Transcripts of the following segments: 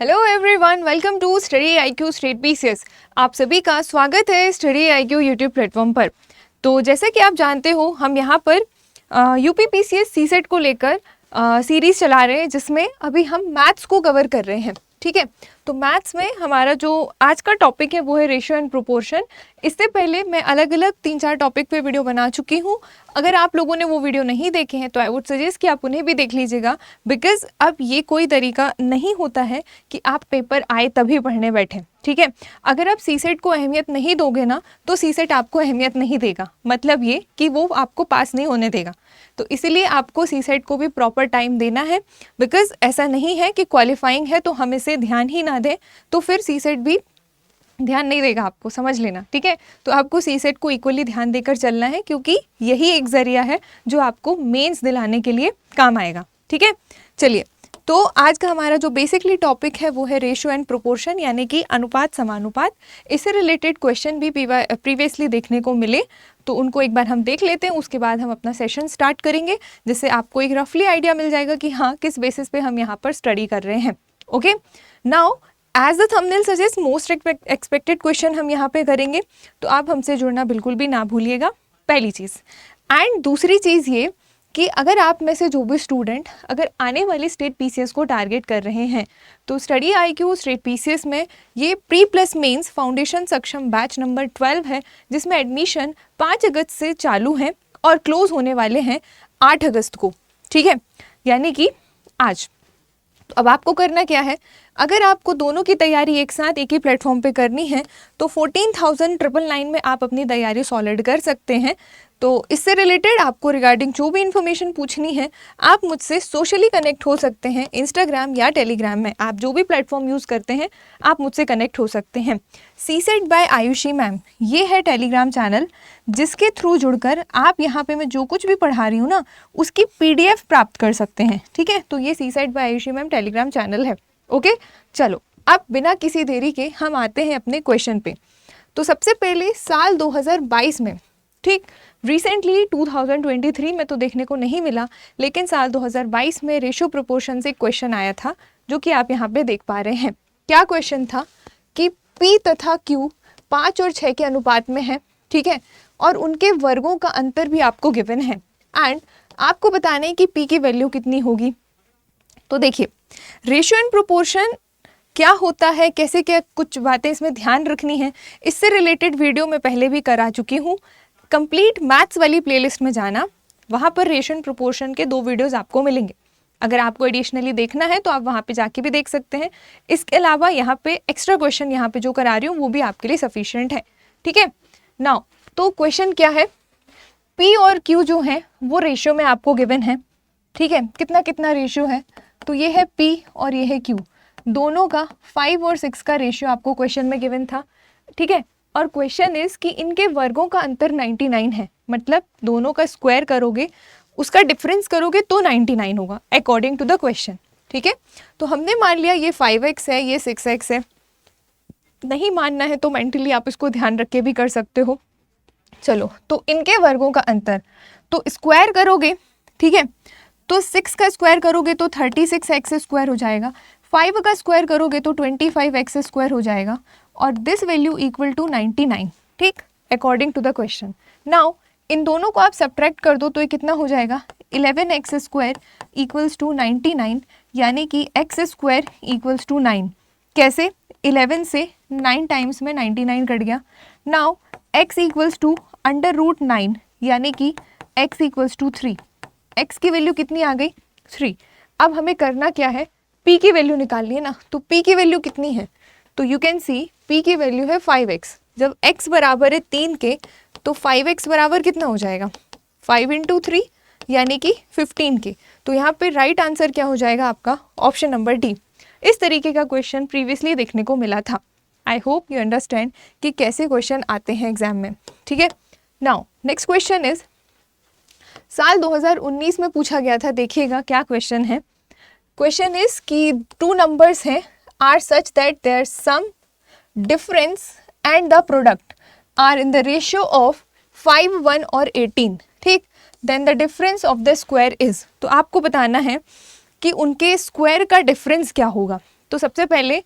Hello everyone, welcome to study IQ state PCS. आप सभी का स्वागत है स्टडी आईक्यू यूट्यूब प्लेटफॉर्म पर। तो जैसे कि आप जानते हो, हम यहाँ पर यूपी पीसीएस सीसेट को लेकर सीरीज चला रहे हैं, जिसमें अभी हम मैथ्स को कवर कर रहे हैं। ठीक है, तो मैथ्स में हमारा जो आज का टॉपिक है वो है रेशियो एंड प्रोपोर्शन। इससे पहले मैं अलग अलग 3-4 टॉपिक पे वीडियो बना चुकी हूँ। अगर आप लोगों ने वो वीडियो नहीं देखे हैं तो आई वुड सजेस्ट कि आप उन्हें भी देख लीजिएगा, बिकॉज अब ये कोई तरीका नहीं होता है कि आप पेपर आए तभी पढ़ने बैठें। ठीक है, अगर आप सीसेट को अहमियत नहीं दोगे ना, तो सीसेट आपको अहमियत नहीं देगा। मतलब ये कि वो आपको पास नहीं होने देगा। तो इसीलिए आपको सीसेट को भी प्रॉपर टाइम देना है, बिकॉज ऐसा नहीं है कि क्वालिफाइंग है तो हम इसे ध्यान ही ना दें तो फिर सीसेट भी ध्यान नहीं देगा आपको, समझ लेना। ठीक है, तो आपको सीसेट को इक्वली ध्यान देकर चलना है, क्योंकि यही एक जरिया है जो आपको मेंस दिलाने के लिए काम आएगा। ठीक है, चलिए, तो आज का हमारा जो बेसिकली टॉपिक है वो है रेशियो एंड प्रोपोर्शन, यानी कि अनुपात समानुपात। इससे रिलेटेड क्वेश्चन भी प्रीवियसली देखने को मिले, तो उनको एक बार हम देख लेते हैं। उसके बाद हम अपना सेशन स्टार्ट करेंगे, जिससे आपको एक रफली आइडिया मिल जाएगा कि हाँ, किस बेसिस पे हम यहाँ पर स्टडी कर रहे हैं। Okay, now as the thumbnail suggest, most expected question हम यहाँ पे करेंगे, तो आप हमसे जुड़ना बिल्कुल भी ना भूलिएगा, पहली चीज़। एंड दूसरी चीज़ ये कि अगर आप में से जो भी स्टूडेंट अगर आने वाले स्टेट पीसीएस को टारगेट कर रहे हैं, तो स्टडी आईक्यू स्टेट पीसीएस में ये प्री प्लस मेंस फाउंडेशन सक्षम बैच नंबर 12 है, जिसमें एडमिशन 5 अगस्त से चालू है और क्लोज होने वाले हैं 8 अगस्त को। ठीक है, यानी कि आज। तो अब आपको करना क्या है, अगर आपको दोनों की तैयारी एक साथ एक ही प्लेटफॉर्म पे करनी है, तो 14,999 में आप अपनी तैयारी सॉलिड कर सकते हैं। तो इससे रिलेटेड आपको रिगार्डिंग जो भी इन्फॉर्मेशन पूछनी है, आप मुझसे सोशली कनेक्ट हो सकते हैं, इंस्टाग्राम या टेलीग्राम में। आप जो भी प्लेटफॉर्म यूज़ करते हैं, आप मुझसे कनेक्ट हो सकते हैं। सीसेट बाय आयुषी मैम, ये है टेलीग्राम चैनल, जिसके थ्रू जुड़कर आप यहाँ पे मैं जो कुछ भी पढ़ा रही हूँ ना, उसकी PDF प्राप्त कर सकते हैं। ठीक है, तो ये CSAT by Ayushi ma'am Telegram channel है। ओके, चलो, अब बिना किसी देरी के हम आते हैं अपने क्वेश्चन पे। तो सबसे पहले साल 2022 में, ठीक, रिसेंटली 2023 में तो देखने को नहीं मिला, लेकिन साल 2022 में रेशियो प्रोपोर्शन से क्वेश्चन आया था, जो कि आप यहाँ पे देख पा रहे हैं। क्या क्वेश्चन था कि P तथा Q 5 और 6 के अनुपात में है। ठीक है, और उनके वर्गों का अंतर भी आपको गिवन है, एंड आपको बताना है कि P की वैल्यू कितनी होगी। तो देखिए, रेशियो एंड प्रोपोर्शन क्या होता है, कैसे क्या कुछ बातें इसमें ध्यान रखनी है, इससे रिलेटेड वीडियो मैं पहले भी करा चुकी हूँ। कंप्लीट मैथ्स वाली प्लेलिस्ट में जाना, वहाँ पर रेशियो एंड प्रोपोर्शन के 2 वीडियोस आपको मिलेंगे। अगर आपको एडिशनली देखना है तो आप वहाँ पे जाके भी देख सकते हैं। इसके अलावा यहाँ पे एक्स्ट्रा क्वेश्चन यहाँ पे जो करा रही हूँ वो भी आपके लिए सफिशिएंट है। ठीक है, नाउ तो क्वेश्चन क्या है, P और Q जो है वो रेशियो में आपको गिवन है। ठीक है, कितना कितना रेशियो है, तो ये है P और ये है Q, दोनों का 5 और 6 का रेशियो आपको क्वेश्चन में गिवन था। ठीक है, और क्वेश्चन इज कि इनके वर्गों का अंतर 99 है, मतलब दोनों का स्क्वायर करोगे, उसका डिफरेंस करोगे तो 99 होगा अकॉर्डिंग टू द क्वेश्चन। ठीक है, तो हमने मान लिया ये 5x है, ये 6x है। नहीं मानना है तो मेंटली आप इसको ध्यान रख के भी कर सकते हो। चलो, तो इनके वर्गों का अंतर, तो स्क्वायर करोगे, ठीक है, तो 6 का स्क्वायर करोगे तो 36x स्क्वायर हो जाएगा, 5 का स्क्वायर करोगे तो 25x स्क्वायर हो जाएगा, और दिस वैल्यू इक्वल टू 99। ठीक, according to the question. Now इन दोनों को आप सब्ट्रैक्ट कर दो तो ये कितना हो जाएगा, 11x स्क्वायर इक्वल्स टू 99, यानी कि x स्क्वायर इक्वल्स टू 9। कैसे, 11 से 9 टाइम्स में 99 कट गया। नाउ x इक्वल्स टू √9, यानी कि x इक्वल्स टू 3। x की वैल्यू कितनी आ गई, 3। अब हमें करना क्या है, p की वैल्यू निकालनी है ना, तो p की वैल्यू कितनी है, तो यू कैन सी p की वैल्यू है 5x। जब x बराबर है 3 के, तो 5x बराबर कितना हो जाएगा, 5 × 3, यानी कि 15 के। तो यहाँ पे राइट आंसर क्या हो जाएगा आपका, ऑप्शन नंबर डी। इस तरीके का क्वेश्चन प्रीवियसली देखने को मिला था। आई होप यू अंडरस्टैंड कि कैसे क्वेश्चन आते हैं एग्जाम में। ठीक है, नाउ नेक्स्ट क्वेश्चन इज, साल 2019 में पूछा गया था, देखिएगा क्या क्वेश्चन है। क्वेश्चन इज कि 2 नंबर्स हैं are such that their sum difference and the product are in the ratio of 5, 1 और 18। ठीक, then the difference of the square is, तो आपको बताना है कि उनके स्क्वायर का डिफरेंस क्या होगा। तो सबसे पहले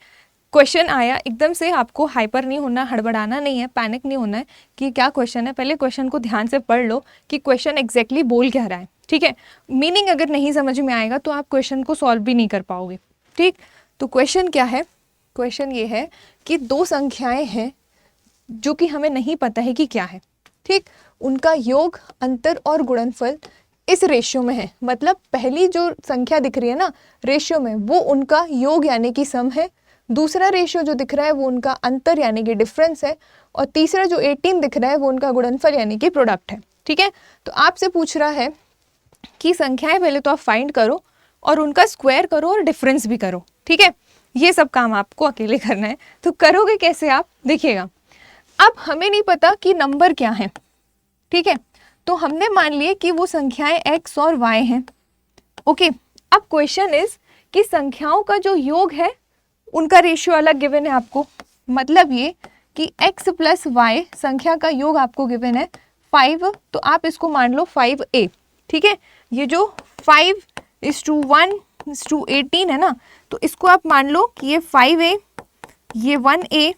क्वेश्चन आया, एकदम से आपको हाइपर नहीं होना, हड़बड़ाना नहीं है, पैनिक नहीं होना है कि क्या क्वेश्चन है। पहले क्वेश्चन को ध्यान से पढ़ लो कि क्वेश्चन एग्जैक्टली बोल क्या रहा है, ठीक है। मीनिंग अगर नहीं समझ में आएगा तो आप क्वेश्चन को सॉल्व भी नहीं कर पाओगे, ठीक। तो क्वेश्चन क्या है, क्वेश्चन ये है कि दो संख्याएं हैं जो कि हमें नहीं पता है कि क्या है, ठीक। उनका योग, अंतर और गुणनफल इस रेशियो में है। मतलब पहली जो संख्या दिख रही है ना रेशियो में, वो उनका योग यानी कि सम है। दूसरा रेशियो जो दिख रहा है वो उनका अंतर यानी कि डिफरेंस है। और तीसरा जो 18 दिख रहा है वो उनका गुणनफल यानी कि प्रोडक्ट है, ठीक है। तो आपसे पूछ रहा है कि संख्याएं पहले तो आप फाइंड करो और उनका स्क्वायर करो और डिफरेंस भी करो, ठीक है। ये सब काम आपको अकेले करना है। तो करोगे कैसे आप, देखिएगा। अब हमें नहीं पता कि नंबर क्या है, ठीक है। तो हमने मान लिए कि वो संख्याएं x और y हैं, ओके। अब क्वेश्चन इज कि संख्याओं का जो योग है उनका रेशियो अलग गिवन है आपको। मतलब ये कि x प्लस y संख्या का योग आपको गिवन है 5, तो आप इसको मान लो 5a, ठीक है। ये जो 5:1:18 है ना, तो इसको आप मान लो कि ये 5a, ये 1a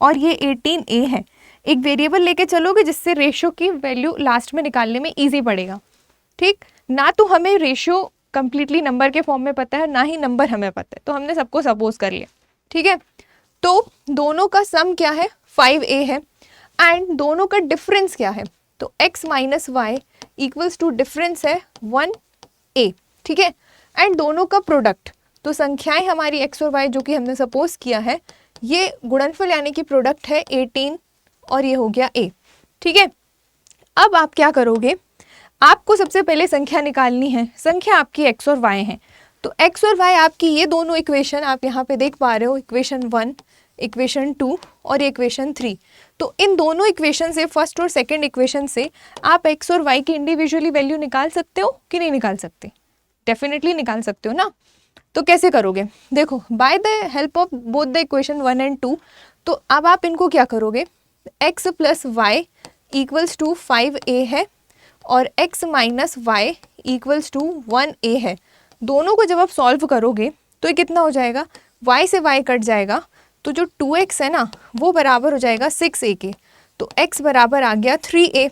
और ये 18a है। एक वेरिएबल लेके चलोगे जिससे रेशियो की वैल्यू लास्ट में निकालने में इजी पड़ेगा, ठीक। ना तो हमें रेशियो कंप्लीटली नंबर के फॉर्म में पता है, ना ही नंबर हमें पता है, तो हमने सबको सपोज कर लिया, ठीक है। तो दोनों का सम क्या है, 5a है। एंड दोनों का डिफरेंस क्या है, तो x minus y equals to difference है 1a, ठीक है। एंड दोनों का प्रोडक्ट, तो संख्याएं हमारी x और y जो कि हमने सपोज किया है, ये गुणनफल यानी कि प्रोडक्ट है 18 और ये हो गया a, ठीक है। अब आप क्या करोगे, आपको सबसे पहले संख्या निकालनी है। संख्या आपकी x और y है, तो x और y आपकी ये दोनों इक्वेशन आप यहाँ पे देख पा रहे हो, इक्वेशन 1, इक्वेशन 2 और इक्वेशन 3। तो इन दोनों इक्वेशन से, फर्स्ट और सेकंड इक्वेशन से आप x और y की इंडिविजुअली वैल्यू निकाल सकते हो कि नहीं निकाल सकते, डेफिनेटली निकाल सकते हो ना। तो कैसे करोगे, देखो, by the help of both the equation 1 and 2। तो अब आप इनको क्या करोगे, x plus y equals to 5a है और x minus y equals to 1a है। दोनों को जब आप सॉल्व करोगे तो ये कितना हो जाएगा, y से y कट जाएगा, तो जो 2x है ना वो बराबर हो जाएगा 6a के। तो x बराबर आ गया 3a,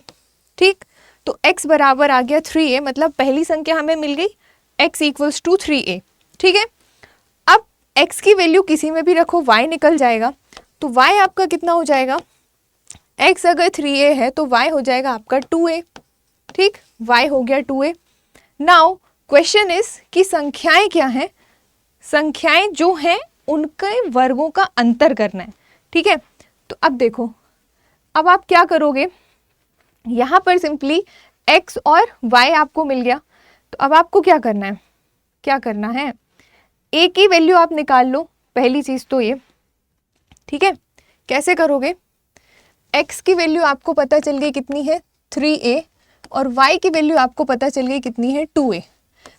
ठीक। तो x बराबर आ गया 3a, मतलब पहली संख्या हमें मिल गई, x इक्वल्स टू 3a, ठीक है। अब x की वैल्यू किसी में भी रखो, y निकल जाएगा, तो y आपका कितना हो जाएगा, x अगर 3a है तो y हो जाएगा आपका 2a, ठीक। y हो गया 2a। नाउ क्वेश्चन इज कि संख्याएं क्या हैं, संख्याएं जो हैं उनके वर्गों का अंतर करना है, ठीक है। तो अब देखो, अब आप क्या करोगे, यहाँ पर सिंपली x और y आपको मिल गया, तो अब आपको क्या करना है, क्या करना है, a की वैल्यू आप निकाल लो, पहली चीज तो ये, ठीक है। कैसे करोगे, x की वैल्यू आपको पता चल गई कितनी है 3a और y की वैल्यू आपको पता चल गई कितनी है 2a।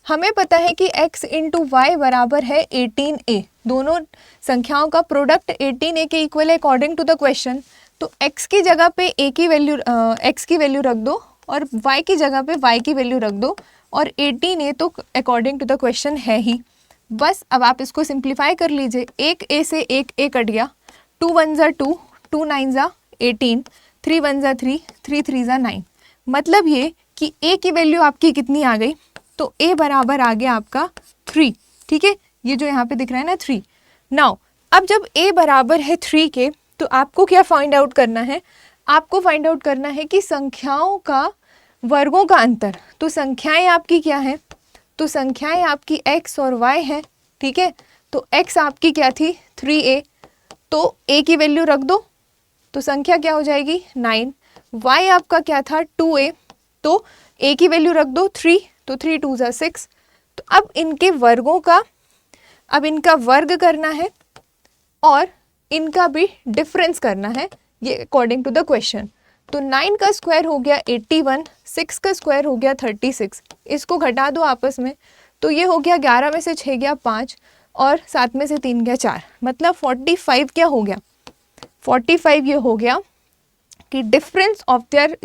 हमें पता है कि x इंटू वाई बराबर है 18a, दोनों संख्याओं का प्रोडक्ट 18a के इक्वल है अकॉर्डिंग टू द क्वेश्चन। तो x की जगह पे a की वैल्यू x की वैल्यू रख दो और y की जगह पे y की वैल्यू रख दो, और 18a तो अकॉर्डिंग टू द क्वेश्चन है ही। बस अब आप इसको सिंप्लीफाई कर लीजिए, एक a से एक a कट गया, 2 1 ज़ा 2, 2 9 ज़ा 18, 3 1 ज़ा 3, 3 3 ज़ा 9। मतलब ये कि a की वैल्यू आपकी कितनी आ गई, तो a बराबर आ गया आपका 3, ठीक है। ये जो यहाँ पे दिख रहा है ना 3। नाउ अब जब a बराबर है 3 के, तो आपको क्या फाइंड आउट करना है, आपको फाइंड आउट करना है कि संख्याओं का वर्गों का अंतर। तो संख्याएं आपकी क्या है, तो संख्याएं आपकी x और y है, ठीक है। तो x आपकी क्या थी 3a, तो a की वैल्यू रख दो, तो संख्या क्या हो जाएगी 9। y आपका क्या था 2a, तो a की वैल्यू रख दो 3, तो 3 2 ज़ा 6। तो अब इनके वर्गों का, अब इनका वर्ग करना है और इनका भी डिफरेंस करना है, ये अकॉर्डिंग टू द क्वेश्चन। तो 9 का स्क्वायर हो गया 81, 6 का स्क्वायर हो गया 36, इसको घटा दो आपस में, तो ये हो गया 11 में से 6 गया 5 और 7 में से 3 गया 4, मतलब 45 क्या हो गया, 45 ये हो गया कि डिफरेंस ऑफ देयर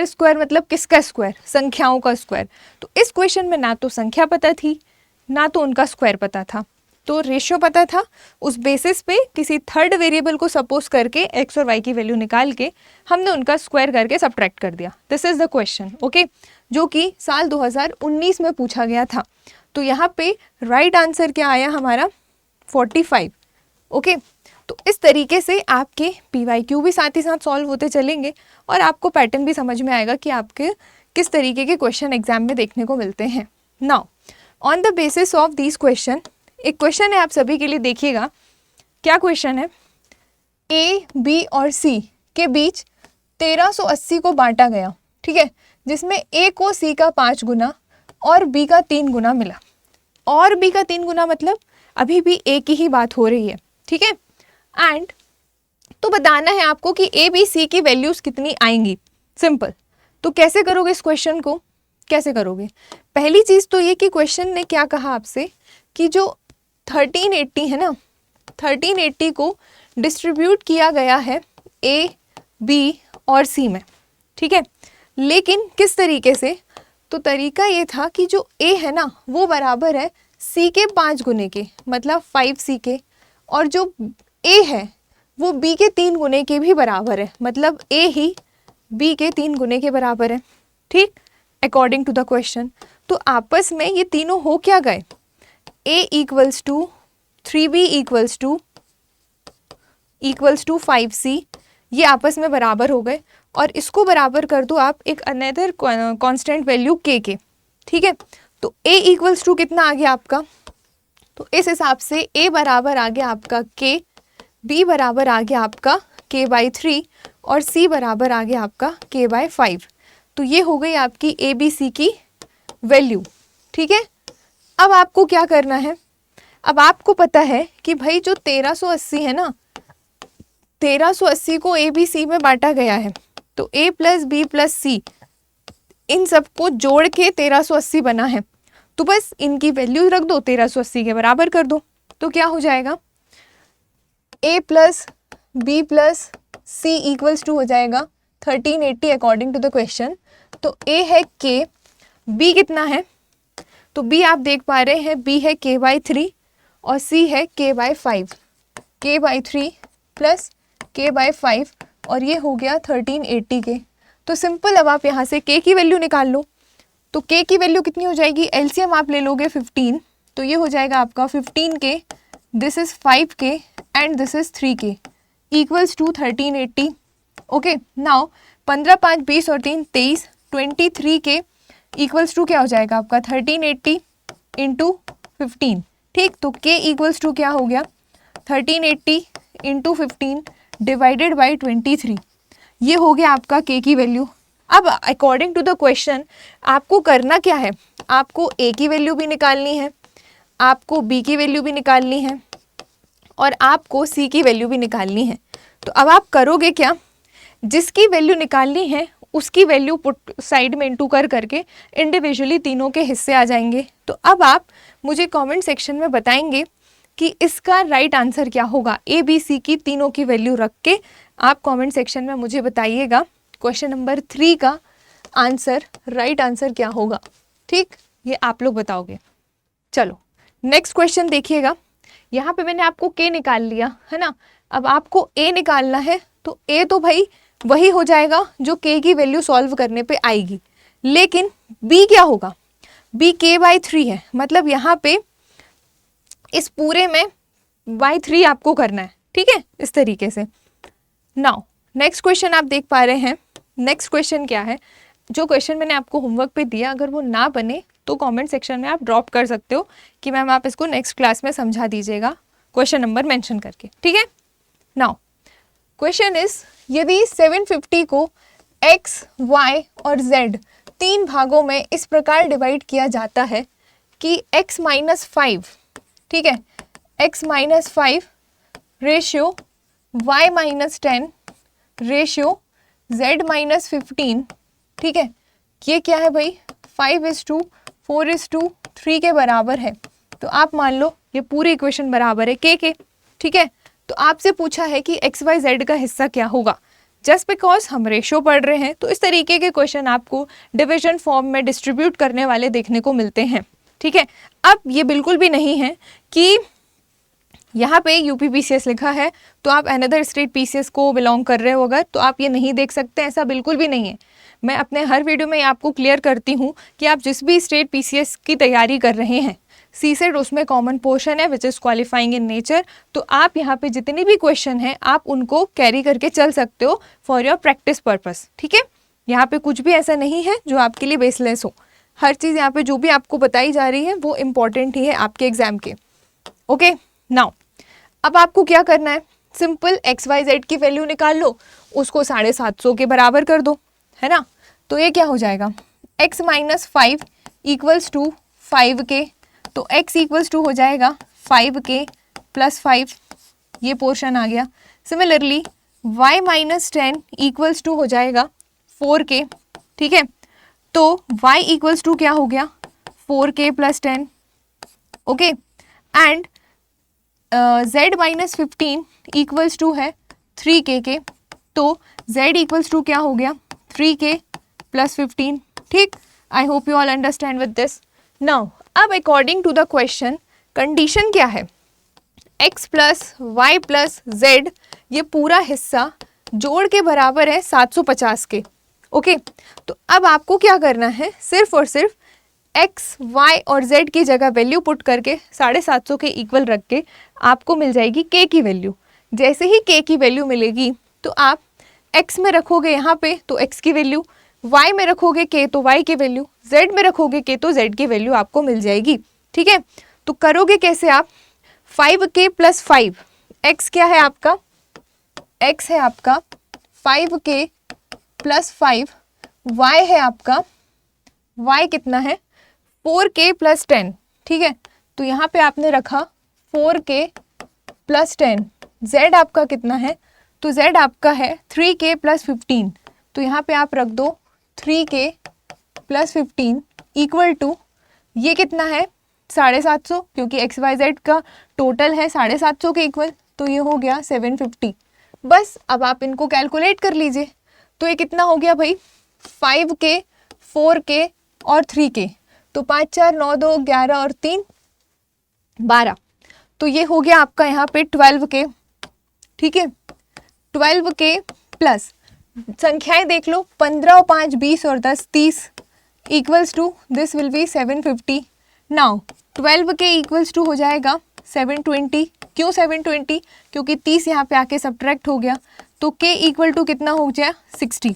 स्क्वायर मतलब किसका स्क्वायर, संख्याओं का स्क्वायर। तो इस क्वेश्चन में ना तो संख्या पता थी ना तो उनका स्क्वायर पता था, तो रेशियो पता था, उस बेसिस पे किसी थर्ड वेरिएबल को सपोज करके एक्स और वाई की वैल्यू निकाल के हमने उनका स्क्वायर करके सब्ट्रैक्ट कर दिया। This is the question, okay, जो कि साल 2019 में पूछा गया था। तो यहाँ पे राइट आंसर क्या आया हमारा 45, ओके। तो इस तरीके से आपके PYQ भी साथ ही साथ सॉल्व होते चलेंगे और आपको पैटर्न भी समझ में आएगा कि आपके किस तरीके के क्वेश्चन एग्जाम में देखने को मिलते हैं। Now on the basis of this question, एक क्वेश्चन है आप सभी के लिए, देखिएगा क्या क्वेश्चन है। A, B और C के बीच 1380 को बांटा गया, ठीक है, जिसमें A को C का 5 गुना और B का 3 गुना मिला। और B का 3 गुना मतलब अभी भी A की ही बात हो रही है, ठीक है। एंड तो बताना है आपको कि A, B, C की वैल्यूज कितनी आएंगी। सिंपल। तो कैसे करोगे इस क्वेश्चन को, कैसे करोगे? पहली चीज़ तो ये कि क्वेश्चन ने क्या कहा आपसे कि जो 1380 है ना, 1380 को डिस्ट्रीब्यूट किया गया है A, B और C में, ठीक है। लेकिन किस तरीके से? तो तरीका ये था कि जो A है ना वो बराबर है C के 5 गुने के, मतलब 5C के, और जो A है वो B के 3 गुने के भी बराबर है, मतलब A ही B के 3 गुने के बराबर है, ठीक, अकॉर्डिंग टू द क्वेश्चन। तो आपस में ये तीनों हो क्या गए? A equals to 3B equals to 5C, ये आपस में बराबर हो गए। और इसको बराबर कर दो आप एक अनदर कांस्टेंट वैल्यू K के, ठीक है। तो A इक्वल्स टू कितना आ गया आपका? तो इस हिसाब से A बराबर आ गया आपका K, B बराबर आ गया आपका K/3 और C बराबर आ गया आपका K/5। तो ये हो गई आपकी ABC की वैल्यू, ठीक है। अब आपको क्या करना है? अब आपको पता है कि भाई जो 1380 है ना, 1380 को ABC में बांटा गया है, तो A plus B plus C इन सबको जोड़ के 1380 बना है। तो बस इनकी वैल्यू रख दो, 1380 के बराबर कर दो, तो क्या हो जाएगा? A plus B plus C equals to हो जाएगा 1380 अकॉर्डिंग टू द क्वेश्चन। तो A है K, B कितना है? तो B आप देख पा रहे हैं, B है K/3 और C है K/5, K/3 प्लस K/5 और ये हो गया 1380 के। तो सिंपल, अब आप यहाँ से K की वैल्यू निकाल लो। तो K की वैल्यू कितनी हो जाएगी? LCM आप ले लोगे 15, तो ये हो जाएगा आपका 15K, this is 5K and this is 3K equals to 1380, okay. Now 15 5 20 और 3 23, 23K इक्वल्स टू क्या हो जाएगा आपका? 1380 इंटू 15, ठीक। तो K इक्वल्स टू क्या हो गया? 1380 इंटू 15 डिवाइडेड बाई 23, ये हो गया आपका K की वैल्यू। अब अकॉर्डिंग टू द क्वेश्चन आपको करना क्या है? आपको A की वैल्यू भी निकालनी है, आपको B की वैल्यू भी निकालनी है और आपको C की वैल्यू भी निकालनी है। तो अब आप करोगे क्या? जिसकी वैल्यू निकालनी है उसकी वैल्यू पुट साइड में इंटू करके इंडिविजुअली तीनों के हिस्से आ जाएंगे। तो अब आप मुझे कमेंट सेक्शन में बताएंगे कि इसका राइट आंसर क्या होगा। A, B, C की तीनों की वैल्यू रख के आप कमेंट सेक्शन में मुझे बताइएगा क्वेश्चन नंबर 3 का आंसर, राइट आंसर क्या होगा, ठीक, ये आप लोग बताओगे। चलो नेक्स्ट क्वेश्चन देखिएगा। यहाँ पे मैंने आपको K निकाल लिया है ना, अब आपको A निकालना है। तो A तो भाई वही हो जाएगा जो K की वैल्यू सॉल्व करने पे आएगी, लेकिन B क्या होगा? B K/3 है, मतलब यहाँ पे इस पूरे में बाई 3 आपको करना है, ठीक है, इस तरीके से। नाउ नेक्स्ट क्वेश्चन आप देख पा रहे हैं। नेक्स्ट क्वेश्चन क्या है? जो क्वेश्चन मैंने आपको होमवर्क पे दिया, अगर वो ना बने तो कमेंट सेक्शन में आप ड्रॉप कर सकते हो कि मैम आप इसको नेक्स्ट क्लास में समझा दीजिएगा क्वेश्चन नंबर मेंशन करके, ठीक है। नाउ क्वेश्चन इज, यदि 750 को x, y और z 3 भागों में इस प्रकार डिवाइड किया जाता है कि x-5, ठीक है, x-5 ratio y-10 ratio z-15, ठीक है, ये क्या है भाई? 5:4:3 के बराबर है। तो आप मान लो ये पूरी इक्वेशन बराबर है K के, ठीक है। तो आपसे पूछा है कि XYZ का हिस्सा क्या होगा। जस्ट बिकॉज हम रेशियो पढ़ रहे हैं तो इस तरीके के क्वेश्चन आपको डिवीजन फॉर्म में डिस्ट्रीब्यूट करने वाले देखने को मिलते हैं, ठीक है। अब ये बिल्कुल भी नहीं है कि यहाँ पे यूपीपीसीएस लिखा है तो आप अनदर स्टेट पीसीएस को बिलोंग कर रहे हो अगर, तो आप ये नहीं देख सकते, ऐसा बिल्कुल भी नहीं है। मैं अपने हर वीडियो में आपको क्लियर करती हूँ कि आप जिस भी स्टेट पीसीएस की तैयारी कर रहे हैं, सीसेट उसमें कॉमन पोर्शन है which is qualifying in nature, तो आप यहाँ पे जितने भी क्वेश्चन हैं आप उनको कैरी करके चल सकते हो फॉर योर प्रैक्टिस पर्पस। ठीक है, यहाँ पे कुछ भी ऐसा नहीं है जो आपके लिए बेसलेस हो। हर चीज़ यहाँ पे जो भी आपको बताई जा रही है वो इम्पॉर्टेंट ही है आपके एग्जाम के। ओके, नाउ अब आपको क्या करना है, सिंपल XYZ की वैल्यू निकाल लो, उसको 750 के बराबर कर दो, है ना। तो ये क्या हो जाएगा, x - 5 इक्वल्स टू 5k, तो x इक्वल्स टू हो जाएगा 5k + 5, ये पोर्शन आ गया। सिमिलरली y - 10 इक्वल्स टू हो जाएगा 4k। ठीक है, तो y इक्वल्स टू क्या हो गया, 4k + 10। Okay, and z - 15 equals to है 3k के, तो z इक्वल्स टू क्या हो गया, 3k + 15। ठीक, I hope you all understand with this. Now अब according to the question condition क्या है, x + y + z ये पूरा हिस्सा जोड़ के बराबर है 750 के। ओके, तो अब आपको क्या करना है, सिर्फ और सिर्फ x, y और z की जगह वैल्यू पुट करके 750 के इक्वल रख के आपको मिल जाएगी k की वैल्यू। जैसे ही k की वैल्यू मिलेगी तो आप x में रखोगे यहाँ पे तो x की वैल्यू, y में रखोगे k तो y की वैल्यू, z में रखोगे k तो z की वैल्यू आपको मिल जाएगी। ठीक है, तो करोगे कैसे आप, 5k + 5, x क्या है आपका, x है आपका 5k + 5, y है आपका, y कितना है 4k + 10। ठीक है, तो यहाँ पे आपने रखा 4k + 10, z आपका कितना है, तो z आपका है 3k + 15, तो यहाँ पे आप रख दो 3k + 15 इक्वल टू ये कितना है 750, क्योंकि XYZ का टोटल है 750 के इक्वल, तो ये हो गया 750। बस अब आप इनको कैलकुलेट कर लीजिए, तो ये कितना हो गया भाई, 5k, 4k और 3k, तो 5 4 9 2 11 और 3 12, तो ये हो गया आपका यहाँ पे 12k। ठीक है, 12k प्लस संख्याएं देख लो, 15 और 5 20 और 10 30 equals to this will be 750। Now 12k equals to हो जाएगा 720। क्यों 720, क्योंकि 30 यहाँ पे आके सब्ट्रैक्ट हो गया, तो k इक्वल टू कितना हो जाए 60।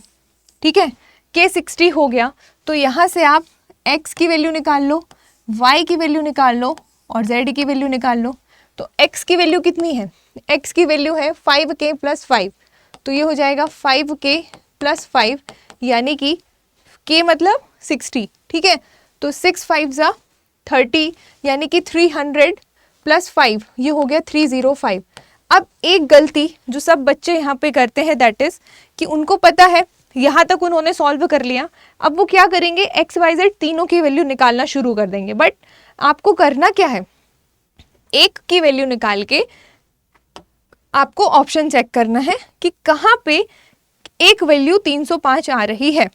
ठीक है, k 60 हो गया, तो यहाँ से आप x की वैल्यू निकाल लो, y की वैल्यू निकाल लो और z की वैल्यू निकाल लो। तो x की वैल्यू कितनी है, x की वैल्यू है 5k + 5, तो ये हो जाएगा 5k + 5, यानी कि k मतलब 60। ठीक है, तो 6 5 = 30, यानी कि 300 + 5, ये हो गया 305। अब एक गलती जो सब बच्चे यहाँ पे करते हैं दैट इज़ कि उनको पता है यहाँ तक उन्होंने सॉल्व कर लिया, अब वो क्या करेंगे, XYZ तीनों की वैल्यू निकालना शुरू कर देंगे। बट आपको करना क्या है, एक की वैल्यू निकाल के आपको ऑप्शन चेक करना है कि कहाँ पे एक वैल्यू 305 आ रही है।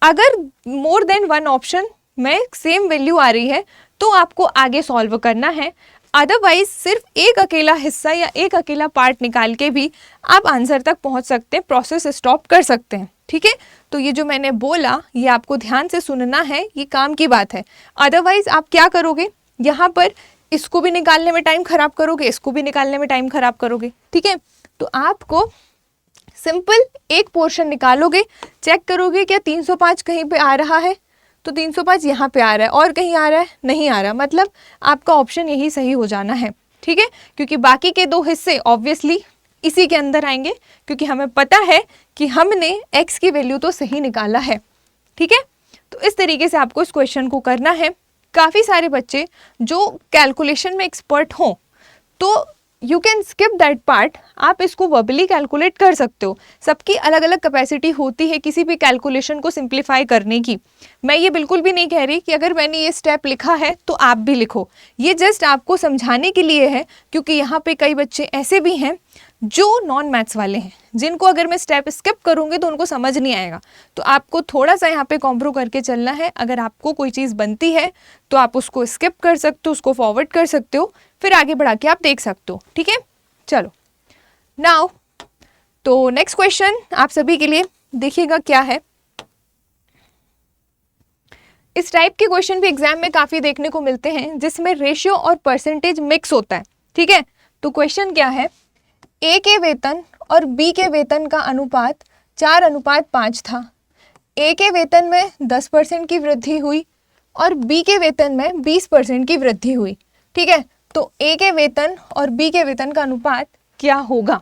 अगर मोर देन वन ऑप्शन में सेम वैल्यू आ रही है तो आपको आगे सॉल्व करना है, अदरवाइज सिर्फ एक अकेला हिस्सा या एक अकेला पार्ट निकाल के भी आप आंसर तक पहुंच सकते हैं, प्रोसेस स्टॉप कर सकते हैं। ठीक है, तो ये जो मैंने बोला ये आपको ध्यान से सुनना है, ये काम की बात है। अदरवाइज आप क्या करोगे, यहाँ पर इसको भी निकालने में टाइम खराब करोगे, इसको भी निकालने में टाइम खराब करोगे। ठीक है, तो आपको सिंपल एक पोर्शन निकालोगे, चेक करोगे क्या 305 कहीं पे आ रहा है, तो 305 यहाँ पे आ रहा है और कहीं आ रहा है नहीं आ रहा, मतलब आपका ऑप्शन यही सही हो जाना है। ठीक है, क्योंकि बाकी के दो हिस्से ऑब्वियसली इसी के अंदर आएंगे, क्योंकि हमें पता है कि हमने x की वैल्यू तो सही निकाला है। ठीक है, तो इस तरीके से आपको इस क्वेश्चन को करना है। काफ़ी सारे बच्चे जो कैलकुलेशन में एक्सपर्ट हों तो you can skip that part, आप इसको वर्बली कैलकुलेट कर सकते हो। सबकी अलग अलग कैपेसिटी होती है किसी भी कैलकुलेशन को सिंप्लीफाई करने की। मैं ये बिल्कुल भी नहीं कह रही कि अगर मैंने ये स्टेप लिखा है तो आप भी लिखो, ये जस्ट आपको समझाने के लिए है, क्योंकि यहाँ पे कई बच्चे ऐसे भी हैं जो नॉन मैथ्स वाले हैं, जिनको अगर मैं स्टेप स्किप करूंगी तो उनको समझ नहीं आएगा, तो आपको थोड़ा सा यहाँ पे कॉम्प्रो करके चलना है। अगर आपको कोई चीज़ बनती है तो आप उसको स्किप कर सकते हो, उसको फॉरवर्ड कर सकते हो, फिर आगे बढ़ा के आप देख सकते हो। ठीक है, चलो नाउ तो नेक्स्ट क्वेश्चन आप सभी के लिए देखिएगा क्या है। इस टाइप के क्वेश्चन भी एग्जाम में काफ़ी देखने को मिलते हैं जिसमें रेशियो और परसेंटेज मिक्स होता है। ठीक है, तो क्वेश्चन क्या है, ए के वेतन और बी के वेतन का अनुपात 4:5 था। ए के वेतन में 10% की वृद्धि हुई और बी के वेतन में 20% की वृद्धि हुई। ठीक है, तो ए के वेतन और बी के वेतन का अनुपात क्या होगा?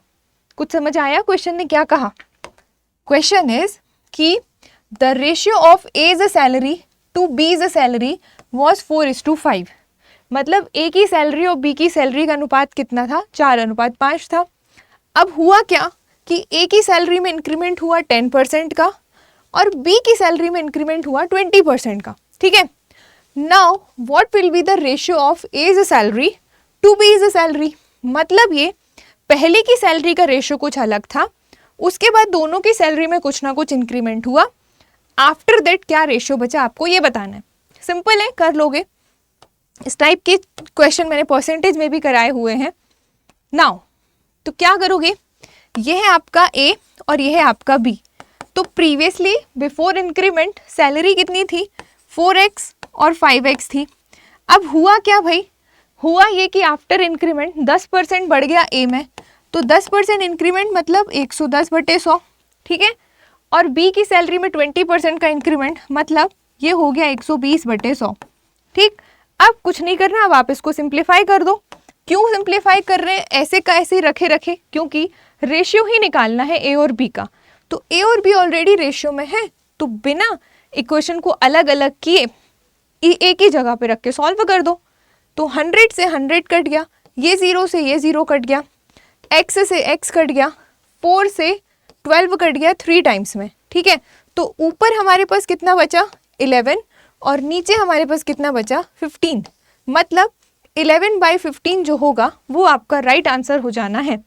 कुछ समझ आया क्वेश्चन ने क्या कहा? क्वेश्चन इज कि the ratio of A is a salary to B is a salary was 4:5। मतलब ए की सैलरी और बी की सैलरी का अनुपात कितना था? 4:5 था। अब हुआ क्या कि ए की सैलरी में इंक्रीमेंट हुआ 10% का और बी की सैलरी में इंक्रीमेंट हुआ 20% का। ठीक है, now what will be the ratio of A is a salary to B is a salary? मतलब ये पहले की सैलरी का रेशियो कुछ अलग था, उसके बाद दोनों की सैलरी में कुछ ना कुछ इंक्रीमेंट हुआ, आफ्टर दैट क्या रेशियो बचा आपको ये बताना है। सिंपल है, कर लोगे। इस टाइप के क्वेश्चन मैंने परसेंटेज में भी कराए हुए हैं। नाउ तो क्या करोगे, ये है आपका ए और ये है आपका बी। तो प्रीवियसली बिफोर इंक्रीमेंट सैलरी कितनी थी? 4x और 5x थी। अब हुआ क्या भाई, हुआ ये कि आफ्टर इंक्रीमेंट 10% बढ़ गया ए में, तो 10% इंक्रीमेंट मतलब 110/100। ठीक है, और बी की सैलरी में 20% का इंक्रीमेंट मतलब ये हो गया 120/100। ठीक, अब कुछ नहीं करना, अब आप इसको सिंप्लीफाई कर दो। क्यों सिंप्लीफाई कर रहे हैं? ऐसे का ऐसे रखे क्योंकि रेशियो ही निकालना है ए और बी का। तो ए और बी ऑलरेडी रेशियो में है, तो बिना इक्वेशन को अलग अलग किए एक ही जगह पे रख के सॉल्व कर दो। तो 100 से 100 कट गया, ये 0 से ये 0 कट गया, x से x कट गया, 4 से 12 कट गया 3 टाइम्स में। ठीक है, तो ऊपर हमारे पास कितना बचा? 11 और नीचे हमारे पास कितना बचा? 15। मतलब 11/15 जो होगा वो आपका राइट आंसर हो जाना है।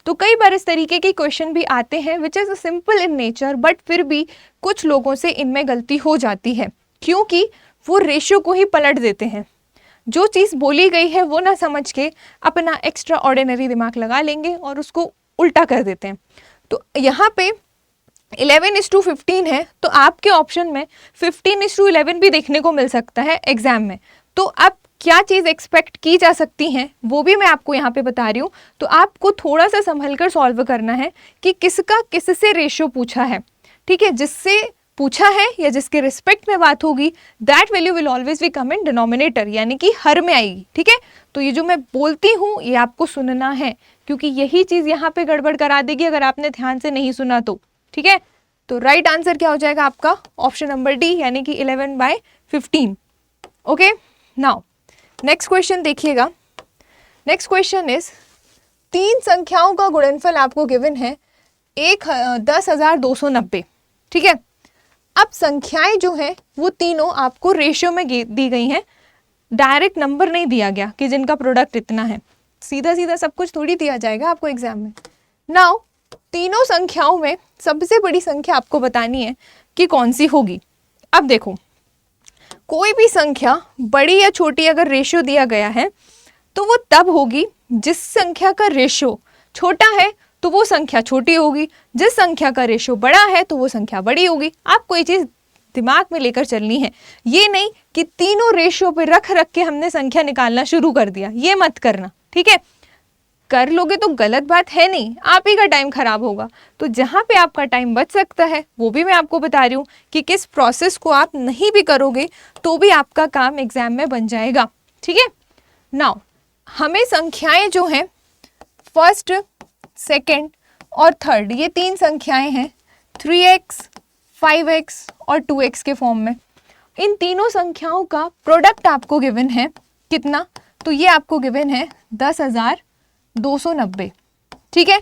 तो कई बार इस तरीके के क्वेश्चन भी आते हैं which is simple in nature, but फिर भी कुछ लोगों से इनमें गलती हो जाती है क्योंकि वो रेशियो को ही पलट देते हैं। जो चीज़ बोली गई है वो ना समझ के अपना एक्स्ट्रा ऑर्डिनरी दिमाग लगा लेंगे और उसको उल्टा कर देते हैं। तो यहाँ पे 11:15 है, तो आपके ऑप्शन में 15:11 भी देखने को मिल सकता है एग्जाम में। तो अब क्या चीज़ एक्सपेक्ट की जा सकती हैं वो भी मैं आपको यहाँ पे बता रही हूँ। तो आपको थोड़ा सा संभल कर सॉल्व करना है कि किसका किससे रेशियो पूछा है। ठीक है, जिससे पूछा है या जिसके रिस्पेक्ट में बात होगी that value will always be come in denominator, यानी कि हर में आएगी। ठीक है, तो ये जो मैं बोलती हूँ ये आपको सुनना है क्योंकि यही चीज़ यहाँ पे गड़बड़ करा देगी अगर आपने ध्यान से नहीं सुना तो। ठीक है, तो राइट आंसर क्या हो जाएगा आपका? ऑप्शन नंबर डी, यानी कि 11/15। ओके, नाउ नेक्स्ट क्वेश्चन देखिएगा। नेक्स्ट क्वेश्चन इज 3 संख्याओं का गुणनफल आपको गिवन है 10,290। ठीक है, अब संख्याएं जो हैं वो तीनों आपको रेशियो में दी गई हैं, डायरेक्ट नंबर नहीं दिया गया कि जिनका प्रोडक्ट इतना है। सीधा सीधा सब कुछ थोड़ी दिया जाएगा आपको एग्जाम में। नाउ तीनों संख्याओं में सबसे बड़ी संख्या आपको बतानी है कि कौन सी होगी। अब देखो, कोई भी संख्या बड़ी या छोटी अगर रेशियो दिया गया है तो वो तब होगी जिस संख्या का रेशियो छोटा है तो वो संख्या छोटी होगी, जिस संख्या का रेशियो बड़ा है तो वो संख्या बड़ी होगी। आपको ये चीज़ दिमाग में लेकर चलनी है, ये नहीं कि तीनों रेशियो पे रख के हमने संख्या निकालना शुरू कर दिया, ये मत करना। ठीक है, कर लोगे तो गलत बात है नहीं, आप ही का टाइम खराब होगा। तो जहाँ पे आपका टाइम बच सकता है वो भी मैं आपको बता रही हूँ कि किस प्रोसेस को आप नहीं भी करोगे तो भी आपका काम एग्जाम में बन जाएगा। ठीक है, नाउ हमें संख्याएं जो हैं फर्स्ट, सेकंड और थर्ड, ये 3 संख्याएं हैं 3x, 5x और 2x के फॉर्म में। इन तीनों संख्याओं का प्रोडक्ट आपको गिवन है कितना? तो ये आपको गिवन है 10,290। ठीक है,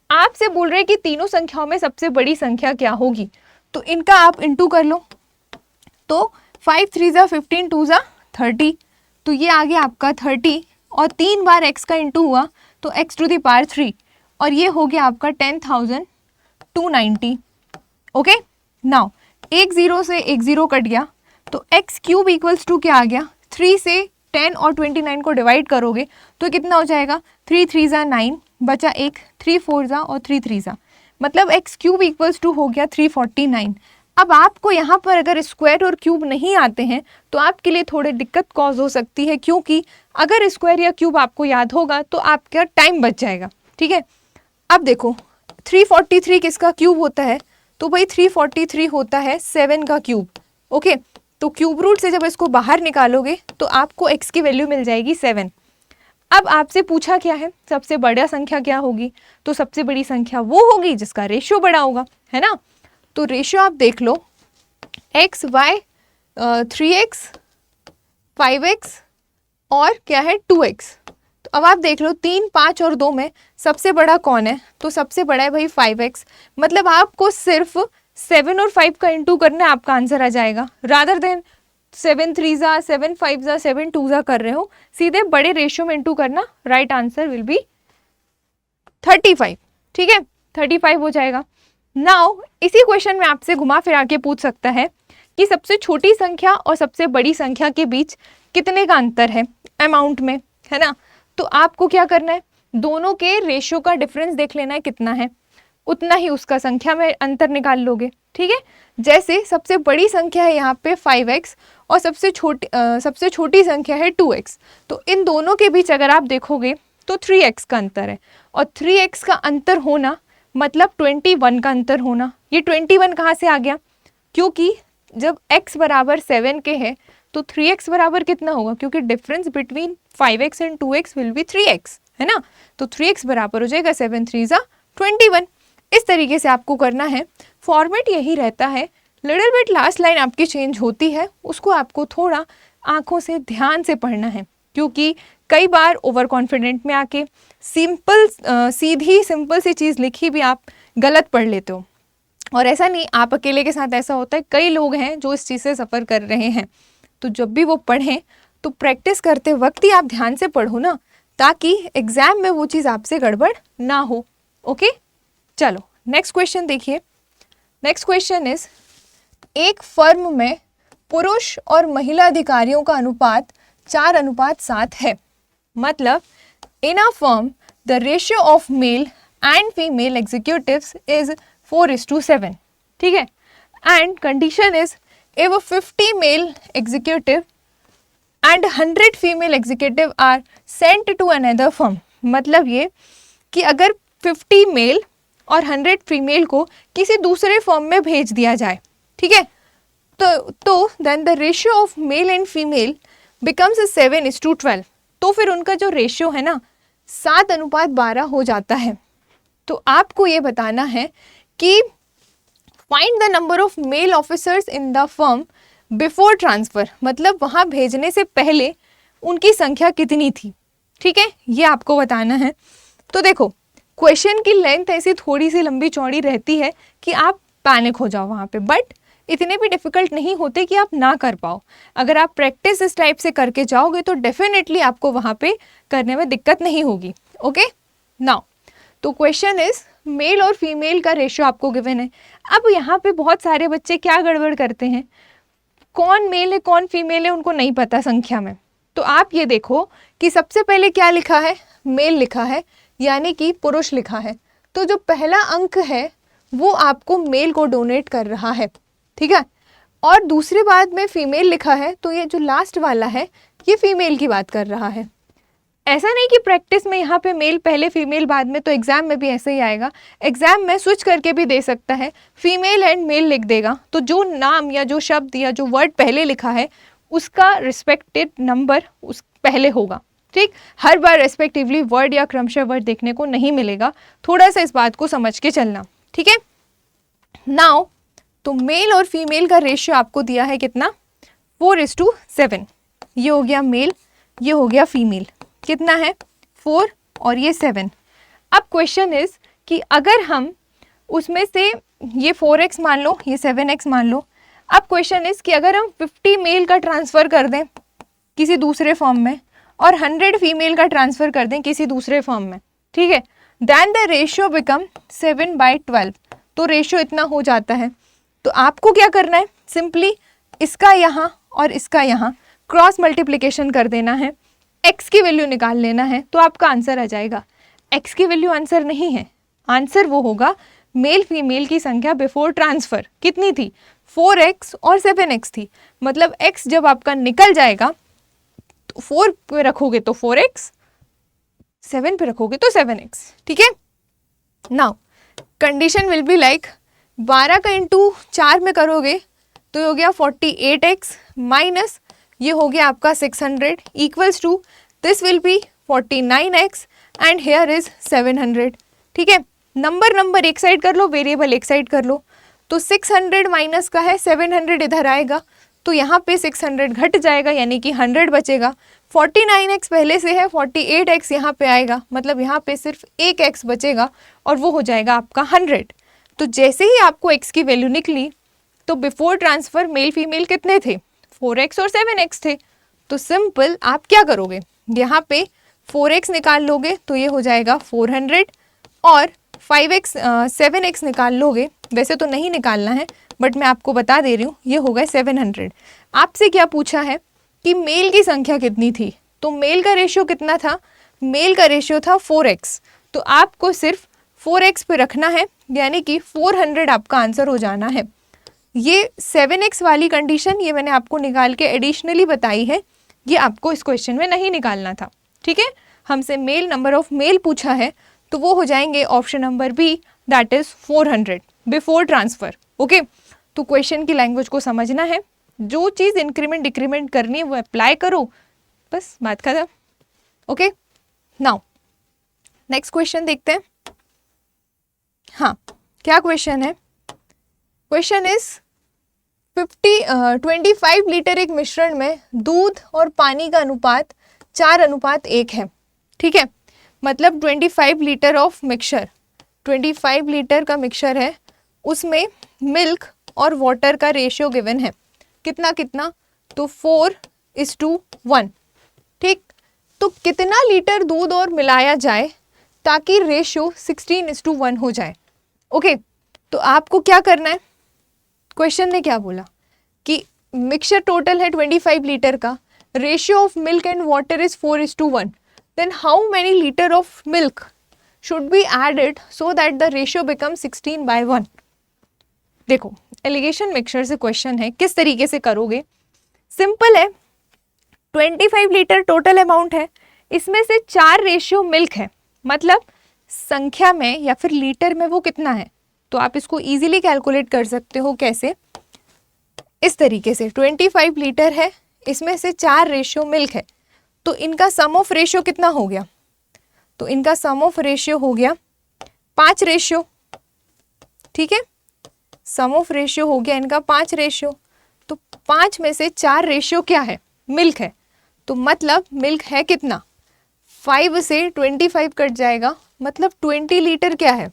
आपसे बोल रहे हैं कि तीनों संख्याओं में सबसे बड़ी संख्या क्या होगी, तो इनका आप इंटू कर लो। तो 5 3 ज़ा 15, 2 ज़ा 30, तो ये आ गया आपका 30 और 3 बार x का इंटू हुआ तो x टू द पावर 3 और ये हो गया आपका 10,290। ओके, नाउ एक जीरो से एक जीरो कट गया, तो एक्स क्यूब इक्वल्स टू क्या आ गया, 3 से 10 और 29 को डिवाइड करोगे तो कितना हो जाएगा, 3 3 ज़ा 9, बचा एक, 3 4 ज़ा और 3 3 ज़ा, मतलब एक्स क्यूब इक्वल्स टू हो गया 349। अब आपको यहाँ पर अगर स्क्वायर और क्यूब नहीं आते हैं तो आपके लिए थोड़ी दिक्कत कॉज हो सकती है, क्योंकि अगर स्क्वायर या क्यूब आपको याद होगा तो आपका टाइम बच जाएगा। ठीक है, अब देखो 343 किसका क्यूब होता है, तो भाई 343 होता है 7 का क्यूब। ओके, तो क्यूब रूट से जब इसको बाहर निकालोगे तो आपको x की वैल्यू मिल जाएगी 7। अब आपसे पूछा क्या है, सबसे बड़ा संख्या क्या होगी, तो सबसे बड़ी संख्या वो होगी जिसका रेशियो बड़ा होगा, है ना। तो रेशियो आप देख लो, x y 3x 5x और क्या है 2x। तो अब आप देख लो 3 5 और 2 में सबसे बड़ा कौन है, तो सबसे बड़ा है भाई 5x। मतलब आपको सिर्फ 7 और 5 का इंटू करना है, आपका आंसर आ जाएगा, रादर देन 7 3 ज़ा 7 5 ज़ा 7 2 ज़ा कर रहे हो, सीधे बड़े रेशियो में इंटू करना, राइट आंसर विल बी 35। ठीक है, 35 हो जाएगा। नाउ इसी क्वेश्चन में आपसे घुमा फिरा के पूछ सकता है कि सबसे छोटी संख्या और सबसे बड़ी संख्या के बीच कितने का अंतर है अमाउंट में, है ना। तो आपको क्या करना है, दोनों के रेशियो का डिफरेंस देख लेना है कितना है, उतना ही उसका संख्या में अंतर निकाल लोगे। ठीक है, जैसे सबसे बड़ी संख्या है यहाँ पे 5x और सबसे छोटी संख्या है 2x, तो इन दोनों के बीच अगर आप देखोगे तो 3x का अंतर है, और 3x का अंतर होना मतलब 21 का अंतर होना। ये 21 कहाँ से आ गया, क्योंकि जब x बराबर 7 के है तो 3x बराबर कितना होगा, क्योंकि difference between 5x and 2x will be 3x, है ना। तो 3x बराबर हो जाएगा 7 3 ज़ा 21। इस तरीके से आपको करना है, फॉर्मेट यही रहता है, लिटिल बिट लास्ट लाइन आपकी चेंज होती है, उसको आपको थोड़ा आंखों से ध्यान से पढ़ना है, क्योंकि कई बार ओवर कॉन्फिडेंट में आके सीधी सिंपल सी चीज़ लिखी भी आप गलत पढ़ लेते हो। और ऐसा नहीं आप अकेले के साथ ऐसा होता है, कई लोग हैं जो इस चीज़ से सफ़र कर रहे हैं। तो जब भी वो पढ़ें तो प्रैक्टिस करते वक्त ही आप ध्यान से पढ़ो ना, ताकि एग्ज़ाम में वो चीज़ आपसे गड़बड़ ना हो। ओके, चलो नेक्स्ट क्वेश्चन देखिए। नेक्स्ट क्वेश्चन इज, एक फर्म में पुरुष और महिला अधिकारियों का अनुपात 4:7 है। मतलब in a firm the ratio of male and female executives is 4:7। ठीक है, and condition is if 50 male executive and 100 female executive are sent to another firm. मतलब ये कि अगर 50 मेल और 100 फीमेल को किसी दूसरे फर्म में भेज दिया जाए, ठीक है, तो then the ratio of male and female becomes 7:12। तो फिर उनका जो रेशियो है ना 7:12 हो जाता है। तो आपको ये बताना है कि find the number of male officers in the firm before transfer, मतलब वहाँ भेजने से पहले उनकी संख्या कितनी थी। ठीक है, ये आपको बताना है। तो देखो क्वेश्चन की लेंथ ऐसी थोड़ी सी लंबी चौड़ी रहती है कि आप पैनिक हो जाओ वहाँ पे, बट इतने भी डिफ़िकल्ट नहीं होते कि आप ना कर पाओ। अगर आप प्रैक्टिस इस टाइप से करके जाओगे तो डेफिनेटली आपको वहाँ पे करने में दिक्कत नहीं होगी। ओके, नाउ तो क्वेश्चन इज मेल और फीमेल का रेशियो आपको गिवन है। अब यहाँ पे बहुत सारे बच्चे क्या गड़बड़ करते हैं, कौन मेल है कौन फीमेल है उनको नहीं पता संख्या में। तो आप ये देखो कि सबसे पहले क्या लिखा है, मेल लिखा है, यानी कि पुरुष लिखा है। तो जो पहला अंक है वो आपको मेल को डोनेट कर रहा है, ठीक है। और दूसरे बाद में फीमेल लिखा है, तो ये जो लास्ट वाला है ये फीमेल की बात कर रहा है। ऐसा नहीं कि प्रैक्टिस में यहाँ पे मेल पहले फीमेल बाद में, तो एग्जाम में भी ऐसे ही आएगा। एग्जाम में स्विच करके भी दे सकता है, फीमेल एंड मेल लिख देगा, तो जो नाम या जो शब्द या जो वर्ड पहले लिखा है उसका रिस्पेक्टेड नंबर उस पहले होगा। ठीक, हर बार रेस्पेक्टिवली वर्ड या क्रमशः वर्ड देखने को नहीं मिलेगा, थोड़ा सा इस बात को समझ के चलना, ठीक है। नाउ तो मेल और फीमेल का रेशियो आपको दिया है कितना, 4:7। ये हो गया मेल, ये हो गया फीमेल, कितना है 4 और ये 7। अब क्वेश्चन इज कि अगर हम उसमें से ये 4x मान लो, ये 7x मान लो। अब क्वेश्चन इज कि अगर हम 50 मेल का ट्रांसफ़र कर दें किसी दूसरे फॉर्म में और 100 फीमेल का ट्रांसफ़र कर दें किसी दूसरे फॉर्म में, ठीक है, देन द रेशियो बिकम 7/12, तो रेशियो इतना हो जाता है। तो आपको क्या करना है, सिंपली इसका यहाँ और इसका यहाँ क्रॉस मल्टीप्लिकेशन कर देना है, x की वैल्यू निकाल लेना है, तो आपका आंसर आ जाएगा। x की वैल्यू आंसर नहीं है, आंसर वो होगा मेल फीमेल की संख्या बिफोर ट्रांसफर कितनी थी, 4x और 7x थी। मतलब x जब आपका निकल जाएगा तो 4 पे रखोगे तो 4x, 7 पे रखोगे तो 7x, ठीक है। Now condition will be like 12 का इंटू 4 में करोगे तो ये हो गया 48x माइनस ये हो गया आपका 600 equals to this will be 49x and here is 700, ठीक है। नंबर एक साइड कर लो, वेरिएबल एक साइड कर लो, तो 600 माइनस का है 700 इधर आएगा, तो यहाँ पे 600 घट जाएगा यानी कि 100 बचेगा। 49x पहले से है, 48x यहाँ पे आएगा, मतलब यहाँ पे सिर्फ एक x बचेगा और वो हो जाएगा आपका 100। तो जैसे ही आपको x की वैल्यू निकली तो बिफोर ट्रांसफर मेल फीमेल कितने थे, 4x और 7x थे। तो सिंपल आप क्या करोगे, यहाँ पे 4x निकाल लोगे तो ये हो जाएगा 400 और 7x निकाल लोगे, वैसे तो नहीं निकालना है बट मैं आपको बता दे रही हूँ, ये हो गए 700। आपसे क्या पूछा है कि मेल की संख्या कितनी थी, तो मेल का रेशियो कितना था, मेल का रेशियो था 4x, तो आपको सिर्फ 4x पे रखना है यानी कि 400 आपका आंसर हो जाना है। ये 7x वाली कंडीशन ये मैंने आपको निकाल के एडिशनली बताई है, ये आपको इस क्वेश्चन में नहीं निकालना था, ठीक है। हमसे मेल नंबर ऑफ मेल पूछा है तो वो हो जाएंगे option number B, that is 400 before transfer, okay. तो क्वेश्चन की लैंग्वेज को समझना है, जो चीज़ इंक्रीमेंट डिक्रीमेंट करनी है वो अप्लाई करो, बस बात खत्म, ओके। नाउ नेक्स्ट क्वेश्चन देखते हैं। हाँ, क्या क्वेश्चन है, क्वेश्चन इज 25 लीटर एक मिश्रण में दूध और पानी का अनुपात 4:1 है, ठीक है। मतलब 25 लीटर ऑफ मिक्सचर, 25 लीटर का मिक्सचर है, उसमें मिल्क और वाटर का रेशियो गिवन है, कितना कितना, तो 4:1, ठीक। तो कितना लीटर दूध और मिलाया जाए ताकि रेशियो 16:1 हो जाए, ओके। तो आपको क्या करना है, क्वेश्चन ने क्या बोला कि मिक्सचर टोटल है 25 लीटर का, ratio of milk and water is 4:1, then how many liter of milk should be added so that the ratio becomes 16/1। देखो एलिगेशन मिक्सचर से क्वेश्चन है, किस तरीके से करोगे, सिंपल है, 25 लीटर टोटल अमाउंट है, इसमें से 4 रेशियो मिल्क है, मतलब संख्या में या फिर लीटर में वो कितना है, तो आप इसको इजीली कैलकुलेट कर सकते हो, कैसे, इस तरीके से 25 लीटर है, इसमें से 4 रेशियो मिल्क है, तो इनका सम ऑफ रेशियो कितना हो गया, तो इनका सम ऑफ रेशियो हो गया 5 रेशियो, ठीक है। सम ऑफ रेशियो हो गया इनका 5 रेशियो, तो 5 में से 4 रेशियो क्या है, मिल्क है, तो मतलब मिल्क है कितना, 5 से 25 कट जाएगा, मतलब 20 लीटर क्या है,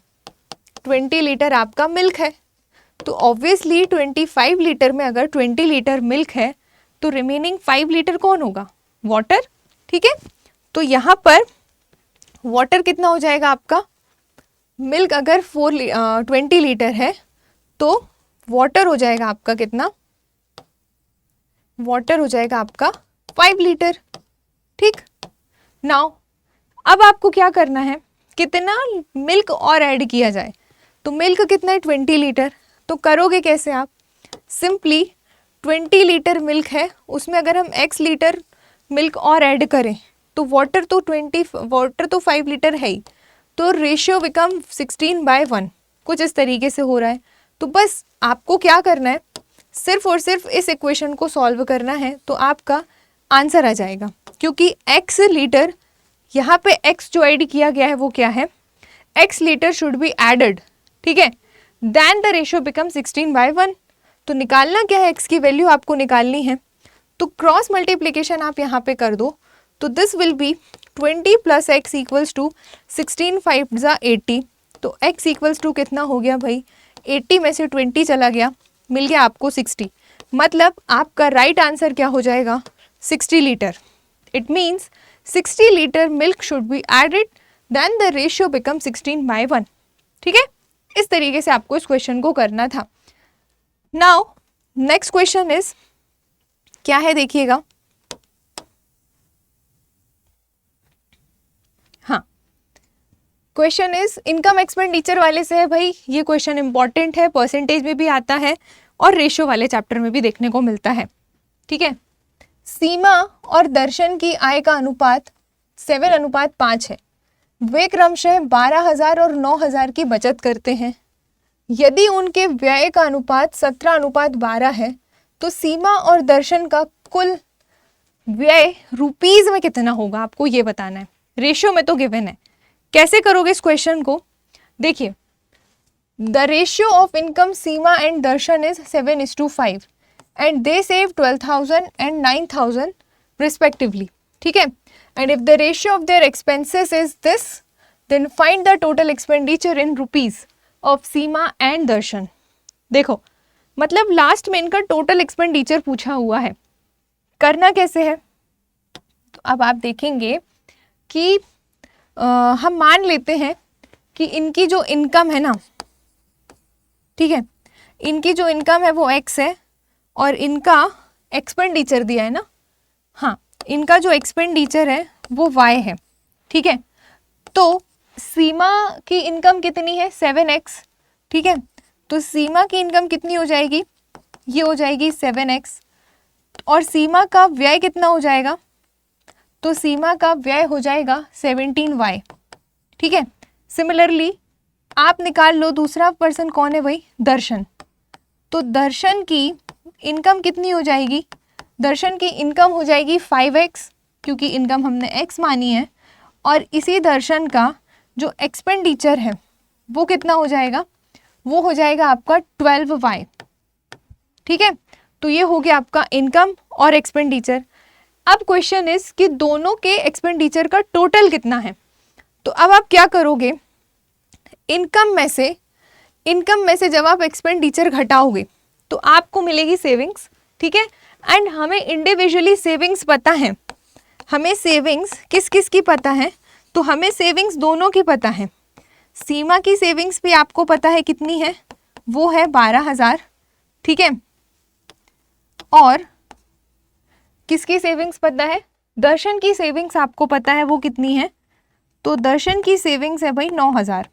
20 लीटर आपका मिल्क है। तो ऑब्वियसली 25 लीटर में अगर 20 लीटर मिल्क है तो रिमेनिंग 5 लीटर कौन होगा, वाटर, ठीक है। तो यहाँ पर वाटर कितना हो जाएगा आपका, मिल्क अगर 20 लीटर है तो वाटर हो जाएगा आपका कितना, वाटर हो जाएगा आपका 5 लीटर, ठीक। नाउ अब आपको क्या करना है, कितना मिल्क और ऐड किया जाए, तो मिल्क कितना है 20 लीटर, तो करोगे कैसे आप, सिंपली 20 लीटर मिल्क है, उसमें अगर हम x लीटर मिल्क और ऐड करें तो वाटर तो 5 लीटर है ही, तो रेशियो बिकम 16/1, कुछ इस तरीके से हो रहा है। तो बस आपको क्या करना है, सिर्फ और सिर्फ इस इक्वेशन को सॉल्व करना है तो आपका आंसर आ जाएगा, क्योंकि x लीटर, यहाँ पे x जो ऐड किया गया है वो क्या है, x litre should be added, ठीक है, देन द रेशियो बिकम 16/1। तो निकालना क्या है, x की वैल्यू आपको निकालनी है, तो क्रॉस मल्टीप्लिकेशन आप यहाँ पे कर दो, तो this will be 20 + x equals to 16 5 = 80, तो x इक्वल्स टू कितना हो गया भाई, 80 में से 20 चला गया, मिल गया आपको 60, मतलब आपका राइट आंसर क्या हो जाएगा, 60 litre. It means 60 litre milk should be added then the ratio become 16/1। ठीक है, इस तरीके से आपको इस क्वेश्चन को करना था। नाउ नेक्स्ट क्वेश्चन इज क्या है, देखिएगा। हाँ, क्वेश्चन इज इनकम एक्सपेंडिचर वाले से है भाई। ये क्वेश्चन इंपॉर्टेंट है, परसेंटेज में भी आता है और रेशियो वाले चैप्टर में भी देखने को मिलता है। ठीक है, सीमा और दर्शन की आय का अनुपात 7:5 है। वे क्रमशः 12,000 और 9,000 की बचत करते हैं। यदि उनके व्यय का अनुपात 17:12 है तो सीमा और दर्शन का कुल व्यय रुपीज में कितना होगा, आपको ये बताना है। रेशियो में तो गिवन है, कैसे करोगे इस क्वेश्चन को? देखिए, the ratio of income Seema and Darshan is 7:5 and they save 12,000 and 9,000 respectively. ठीक है, and if the ratio of their expenses is this, then find the total expenditure in rupees of Seema and Darshan. देखो, मतलब लास्ट में इनका total expenditure पूछा हुआ है। करना कैसे है, तो अब आप देखेंगे कि हम मान लेते हैं कि इनकी जो इनकम है ना, ठीक है, इनकी जो इनकम है वो x है और इनका एक्सपेंडिचर दिया है ना, हाँ, इनका जो एक्सपेंडिचर है वो y है। ठीक है, तो सीमा की इनकम कितनी है, 7x। ठीक है, तो सीमा की इनकम कितनी हो जाएगी, ये हो जाएगी 7x। और सीमा का व्यय कितना हो जाएगा, तो सीमा का व्यय हो जाएगा 17y। ठीक है, सिमिलरली आप निकाल लो दूसरा पर्सन कौन है भाई, दर्शन। तो दर्शन की इनकम कितनी हो जाएगी, दर्शन की इनकम हो जाएगी 5x, क्योंकि इनकम हमने x मानी है। और इसी दर्शन का जो एक्सपेंडिचर है वो कितना हो जाएगा, वो हो जाएगा आपका 12y। ठीक है, तो ये हो गया आपका इनकम और एक्सपेंडिचर। अब क्वेश्चन इज कि दोनों के एक्सपेंडिचर का टोटल कितना है। तो अब आप क्या करोगे, इनकम में से जब आप एक्सपेंडिचर घटाओगे तो आपको मिलेगी सेविंग्स। ठीक है, एंड हमें इंडिविजुअली सेविंग्स पता है, हमें सेविंग्स किस किस की पता है, तो हमें सेविंग्स दोनों की पता है। सीमा की सेविंग्स भी आपको पता है कितनी है, वो है 12,000। ठीक है, और किसकी सेविंग्स पता है, दर्शन की सेविंग्स आपको पता है वो कितनी है, तो दर्शन की सेविंग्स है भाई 9,000।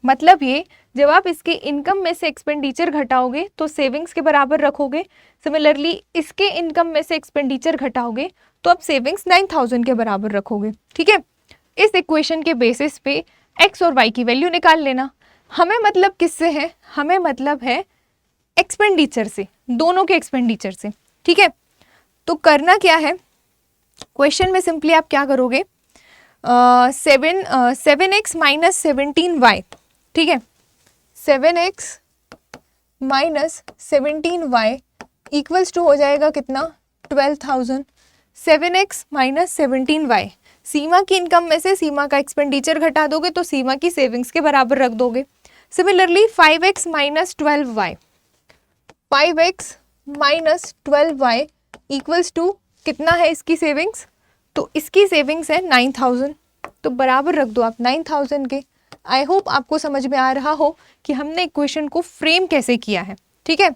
मतलब ये जब आप इसके इनकम में से एक्सपेंडिचर घटाओगे तो सेविंग्स के बराबर रखोगे। सिमिलरली इसके इनकम में से एक्सपेंडिचर घटाओगे तो आप सेविंग्स 9,000 के बराबर रखोगे। ठीक है, इस इक्वेशन के बेसिस पे x और y की वैल्यू निकाल लेना। हमें मतलब किससे है, हमें मतलब है एक्सपेंडिचर से, दोनों के एक्सपेंडिचर से। ठीक है, तो करना क्या है, क्वेश्चन में सिंपली आप क्या करोगे, 7x माइनस 17y। ठीक है, 7x minus 17y equals to हो जाएगा कितना, 12,000। 7x माइनस 17y, सीमा की इनकम में से सीमा का एक्सपेंडिचर घटा दोगे तो सीमा की सेविंग्स के बराबर रख दोगे। Similarly 5x minus 12y, 5x minus 12y equals to कितना है इसकी सेविंग्स, तो इसकी सेविंग्स है 9,000, तो बराबर रख दो आप 9,000 के। आई होप आपको समझ में आ रहा हो कि हमने इक्वेशन को फ्रेम कैसे किया है। ठीक है,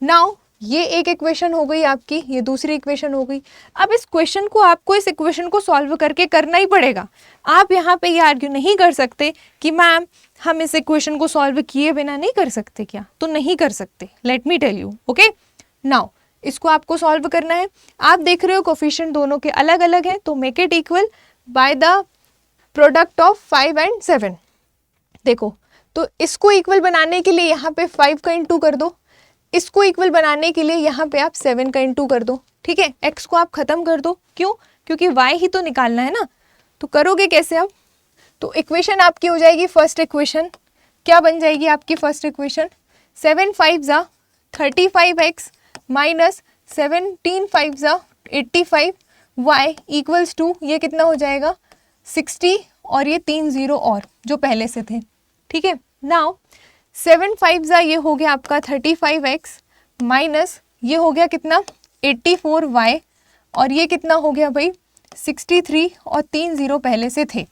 नाउ ये एक इक्वेशन हो गई आपकी, ये दूसरी इक्वेशन हो गई। अब इस क्वेश्चन को आपको इस इक्वेशन को सॉल्व करके करना ही पड़ेगा। आप यहाँ पे ये आर्ग्यू नहीं कर सकते कि मैम हम इस इक्वेशन को सॉल्व किए बिना नहीं कर सकते क्या, तो नहीं कर सकते, let me tell you. Okay, now इसको आपको सॉल्व करना है। आप देख रहे हो कोफिशिएंट दोनों के अलग अलग हैं, तो make it equal by the product of 5 and 7। देखो, तो इसको इक्वल बनाने के लिए यहाँ पे 5 का इंटू कर दो, इसको इक्वल बनाने के लिए यहाँ पे आप 7 का इंटू कर दो। ठीक है, x को आप खत्म कर दो, क्यों, क्योंकि y ही तो निकालना है ना। तो करोगे कैसे अब, तो इक्वेशन आपकी हो जाएगी, फर्स्ट इक्वेशन क्या बन जाएगी आपकी फर्स्ट इक्वेशन, 7 5 जा 35x माइनस 17 5 जा 85 y इक्वल्स टू ये कितना हो जाएगा 60 और ये 3 0 और जो पहले से थे। ठीक है, नाउ 7 5 जा ये हो गया आपका 35x माइनस ये हो गया कितना 84y और ये कितना हो गया भाई 63 और 3 0 पहले से थे।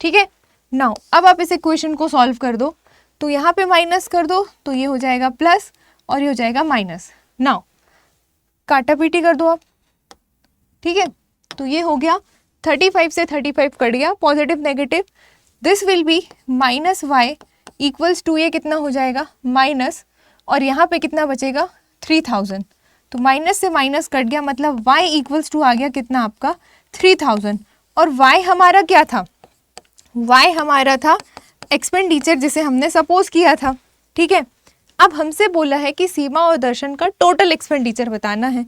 ठीक है। नाउ अब आप इस इक्वेशन को सॉल्व कर दो, तो यहाँ पे माइनस कर दो तो ये हो जाएगा प्लस और ये हो जाएगा माइनस। नाउ काटा पीटी कर दो आप, ठीक है। तो ये हो गया 35 से 35 कट गया, positive negative, this will be minus y equals to, ये कितना हो जाएगा माइनस, और यहाँ पे कितना बचेगा 3000। तो माइनस से माइनस कट गया, मतलब y इक्वल्स टू आ गया कितना आपका 3000। और y हमारा क्या था, y हमारा था एक्सपेंडिचर जिसे हमने सपोज किया था, ठीक है। अब हमसे बोला है कि सीमा और दर्शन का टोटल एक्सपेंडिचर बताना है,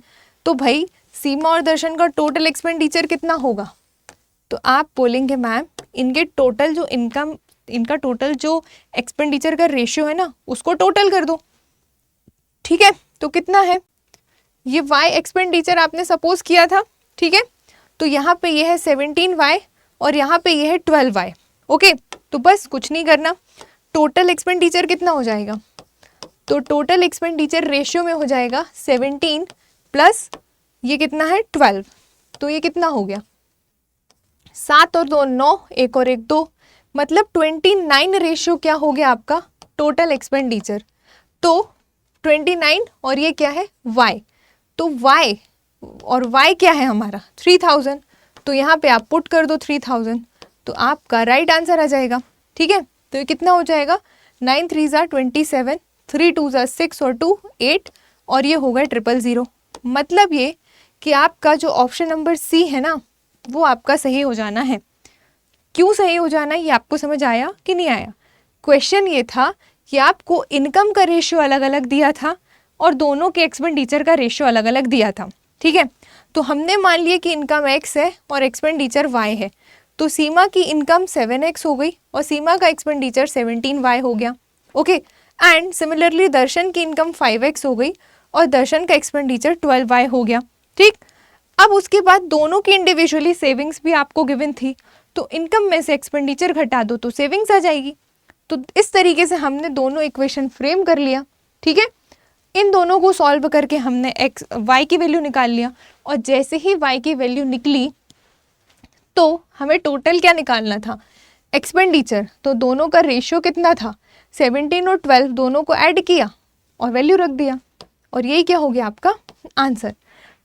तो भाई सीमा और दर्शन का टोटल एक्सपेंडिचर कितना होगा, तो आप बोलेंगे मैम इनके टोटल जो इनकम, इनका टोटल जो एक्सपेंडिचर का रेशियो है ना उसको टोटल कर दो, ठीक है। तो कितना है, ये y एक्सपेंडिचर आपने सपोज किया था, ठीक है। तो यहाँ पे ये है 17y और यहाँ पे ये है 12y, ओके। तो बस कुछ नहीं करना, टोटल एक्सपेंडिचर कितना हो जाएगा, तो टोटल एक्सपेंडिचर रेशियो में हो जाएगा 17 प्लस ये कितना है 12, तो ये कितना हो गया 7 और 2 9, 1 और 1 2, मतलब 29 रेशियो क्या हो गया आपका टोटल एक्सपेंडिचर। तो 29 और ये क्या है y, तो y और y क्या है हमारा 3000, तो यहाँ पे आप पुट कर दो 3000, तो आपका राइट आंसर आ जाएगा, ठीक है। तो ये कितना हो जाएगा 9 3 ज़ा 27, 3 2 ज़ा 6 और 2 8, और ये हो गया 000। मतलब ये कि आपका जो ऑप्शन नंबर सी है ना वो आपका सही हो जाना है। क्यों सही हो जाना है ये आपको समझ आया कि नहीं आया। क्वेश्चन ये था कि आपको इनकम का रेशियो अलग अलग दिया था और दोनों के एक्सपेंडिचर का रेशियो अलग अलग दिया था, ठीक है। तो हमने मान लिया कि इनकम x है और एक्सपेंडिचर y है, तो सीमा की इनकम 7x हो गई और सीमा का एक्सपेंडिचर 17y हो गया, ओके। एंड सिमिलरली दर्शन की इनकम 5x हो गई और दर्शन का एक्सपेंडिचर 12y हो गया, ठीक। अब उसके बाद दोनों की इंडिविजुअली सेविंग्स भी आपको गिवन थी, तो इनकम में से एक्सपेंडिचर घटा दो तो सेविंग्स आ जाएगी। तो इस तरीके से हमने दोनों इक्वेशन फ्रेम कर लिया, ठीक है। इन दोनों को सॉल्व करके हमने एक्स वाई की वैल्यू निकाल लिया, और जैसे ही वाई की वैल्यू निकली तो हमें टोटल क्या निकालना था एक्सपेंडिचर, तो दोनों का रेशियो कितना था 17 और 12, दोनों को ऐड किया और वैल्यू रख दिया, और यही क्या हो गया आपका आंसर।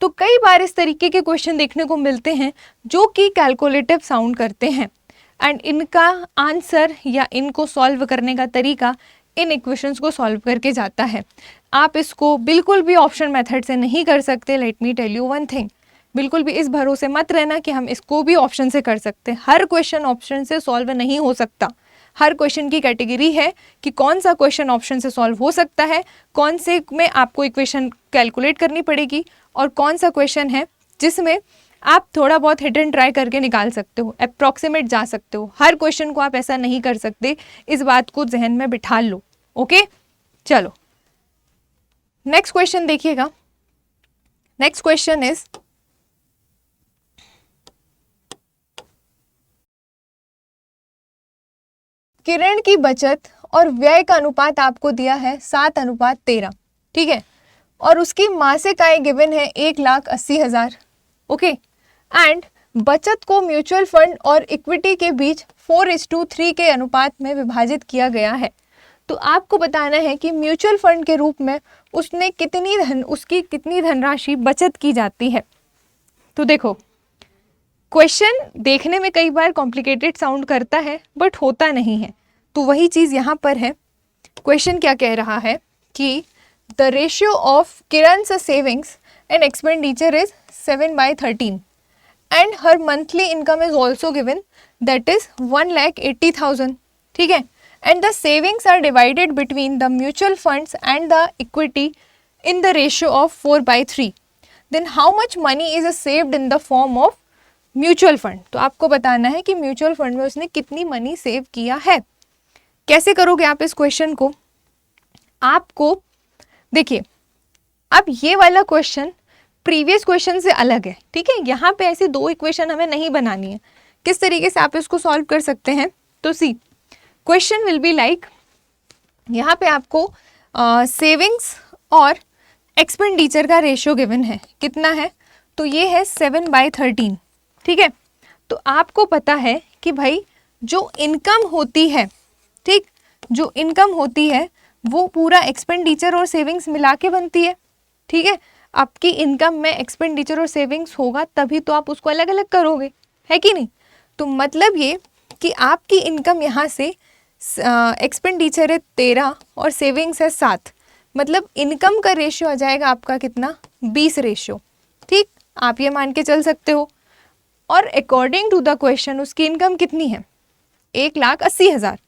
तो कई बार इस तरीके के क्वेश्चन देखने को मिलते हैं जो कि कैलकुलेटिव साउंड करते हैं, एंड इनका आंसर या इनको सॉल्व करने का तरीका इन इक्वेशंस को सॉल्व करके जाता है। आप इसको बिल्कुल भी ऑप्शन मेथड से नहीं कर सकते। Let me tell you one thing, बिल्कुल भी इस भरोसे मत रहना कि हम इसको भी ऑप्शन से कर सकते हैं। हर क्वेश्चन ऑप्शन से सॉल्व नहीं हो सकता। हर क्वेश्चन की कैटेगरी है कि कौन सा क्वेश्चन ऑप्शन से सॉल्व हो सकता है, कौन से में आपको इक्वेशन कैलकुलेट करनी पड़ेगी, और कौन सा क्वेश्चन है जिसमें आप थोड़ा बहुत हिट एंड ट्राई करके निकाल सकते हो, अप्रॉक्सीमेट जा सकते हो। हर क्वेश्चन को आप ऐसा नहीं कर सकते, इस बात को जहन में बिठा लो, ओके। चलो नेक्स्ट क्वेश्चन देखिएगा। नेक्स्ट क्वेश्चन इज किरण की बचत और व्यय का अनुपात आपको दिया है 7:13, ठीक है, और उसकी मासिक आय गिवन है 1,80,000, ओके। एंड बचत को म्यूचुअल फंड और इक्विटी के बीच 4:3 के अनुपात में विभाजित किया गया है। तो आपको बताना है कि म्यूचुअल फंड के रूप में उसकी कितनी धनराशि बचत की जाती है। तो देखो क्वेश्चन देखने में कई बार कॉम्प्लिकेटेड साउंड करता है बट होता नहीं है, तो वही चीज़ यहाँ पर है। क्वेश्चन क्या कह रहा है कि the ratio of Kiran's savings and expenditure is 7/13 and her monthly income is also given that is 1,80,000, ठीक है। And the savings are divided between the mutual funds and the equity in the ratio of 4/3, then how much money is saved in the form of mutual fund. तो आपको बताना है कि mutual fund में उसने कितनी मनी सेव किया है। कैसे करोगे आप इस क्वेश्चन को, आपको देखिए अब ये वाला क्वेश्चन प्रीवियस क्वेश्चन से अलग है, ठीक है। यहाँ पे ऐसी दो इक्वेशन हमें नहीं बनानी है। किस तरीके से आप इसको सॉल्व कर सकते हैं, तो सी क्वेश्चन विल बी लाइक, यहाँ पे आपको सेविंग्स और एक्सपेंडिचर का रेशियो गिवन है, कितना है, तो ये है 7/13, ठीक है। तो आपको पता है कि भाई जो इनकम होती है, ठीक, जो इनकम होती है वो पूरा एक्सपेंडिचर और सेविंग्स मिला के बनती है, ठीक है। आपकी इनकम में एक्सपेंडिचर और सेविंग्स होगा तभी तो आप उसको अलग अलग करोगे, है कि नहीं। तो मतलब ये कि आपकी इनकम यहाँ से एक्सपेंडिचर है 13 और सेविंग्स है 7, मतलब इनकम का रेशियो आ जाएगा आपका कितना, 20 रेशियो, ठीक, आप ये मान के चल सकते हो। और अकॉर्डिंग टू द क्वेश्चन उसकी इनकम कितनी है, 1,80,000,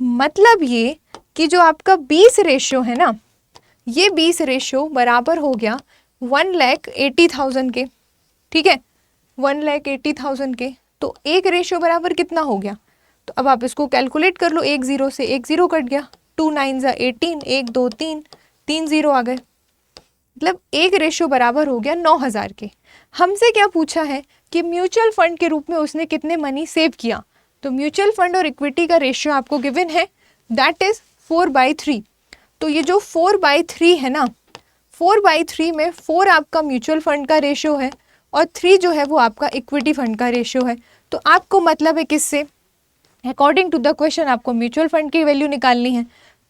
मतलब ये कि जो आपका 20 रेशियो है ना, ये 20 रेशियो बराबर हो गया 1,80,000 के, ठीक है, 1,80,000 के। तो एक रेशियो बराबर कितना हो गया, तो अब आप इसको कैलकुलेट कर लो, एक जीरो से एक जीरो कट गया, 2 9 18, 1 2 3, 3 जीरो आ गए, मतलब एक रेशियो बराबर हो गया 9,000 के। हमसे क्या पूछा है कि म्यूचुअल फंड के रूप में उसने कितने मनी सेव किया, तो म्यूचुअल फंड और इक्विटी का रेशियो आपको गिवन है, दैट इज 4/3। तो ये जो 4/3 है ना, 4/3 में 4 आपका म्यूचुअल फंड का रेशियो है और 3 जो है वो आपका इक्विटी फंड का रेशियो है। तो आपको मतलब है किससे, अकॉर्डिंग टू द क्वेश्चन आपको म्यूचुअल फंड की वैल्यू निकालनी है।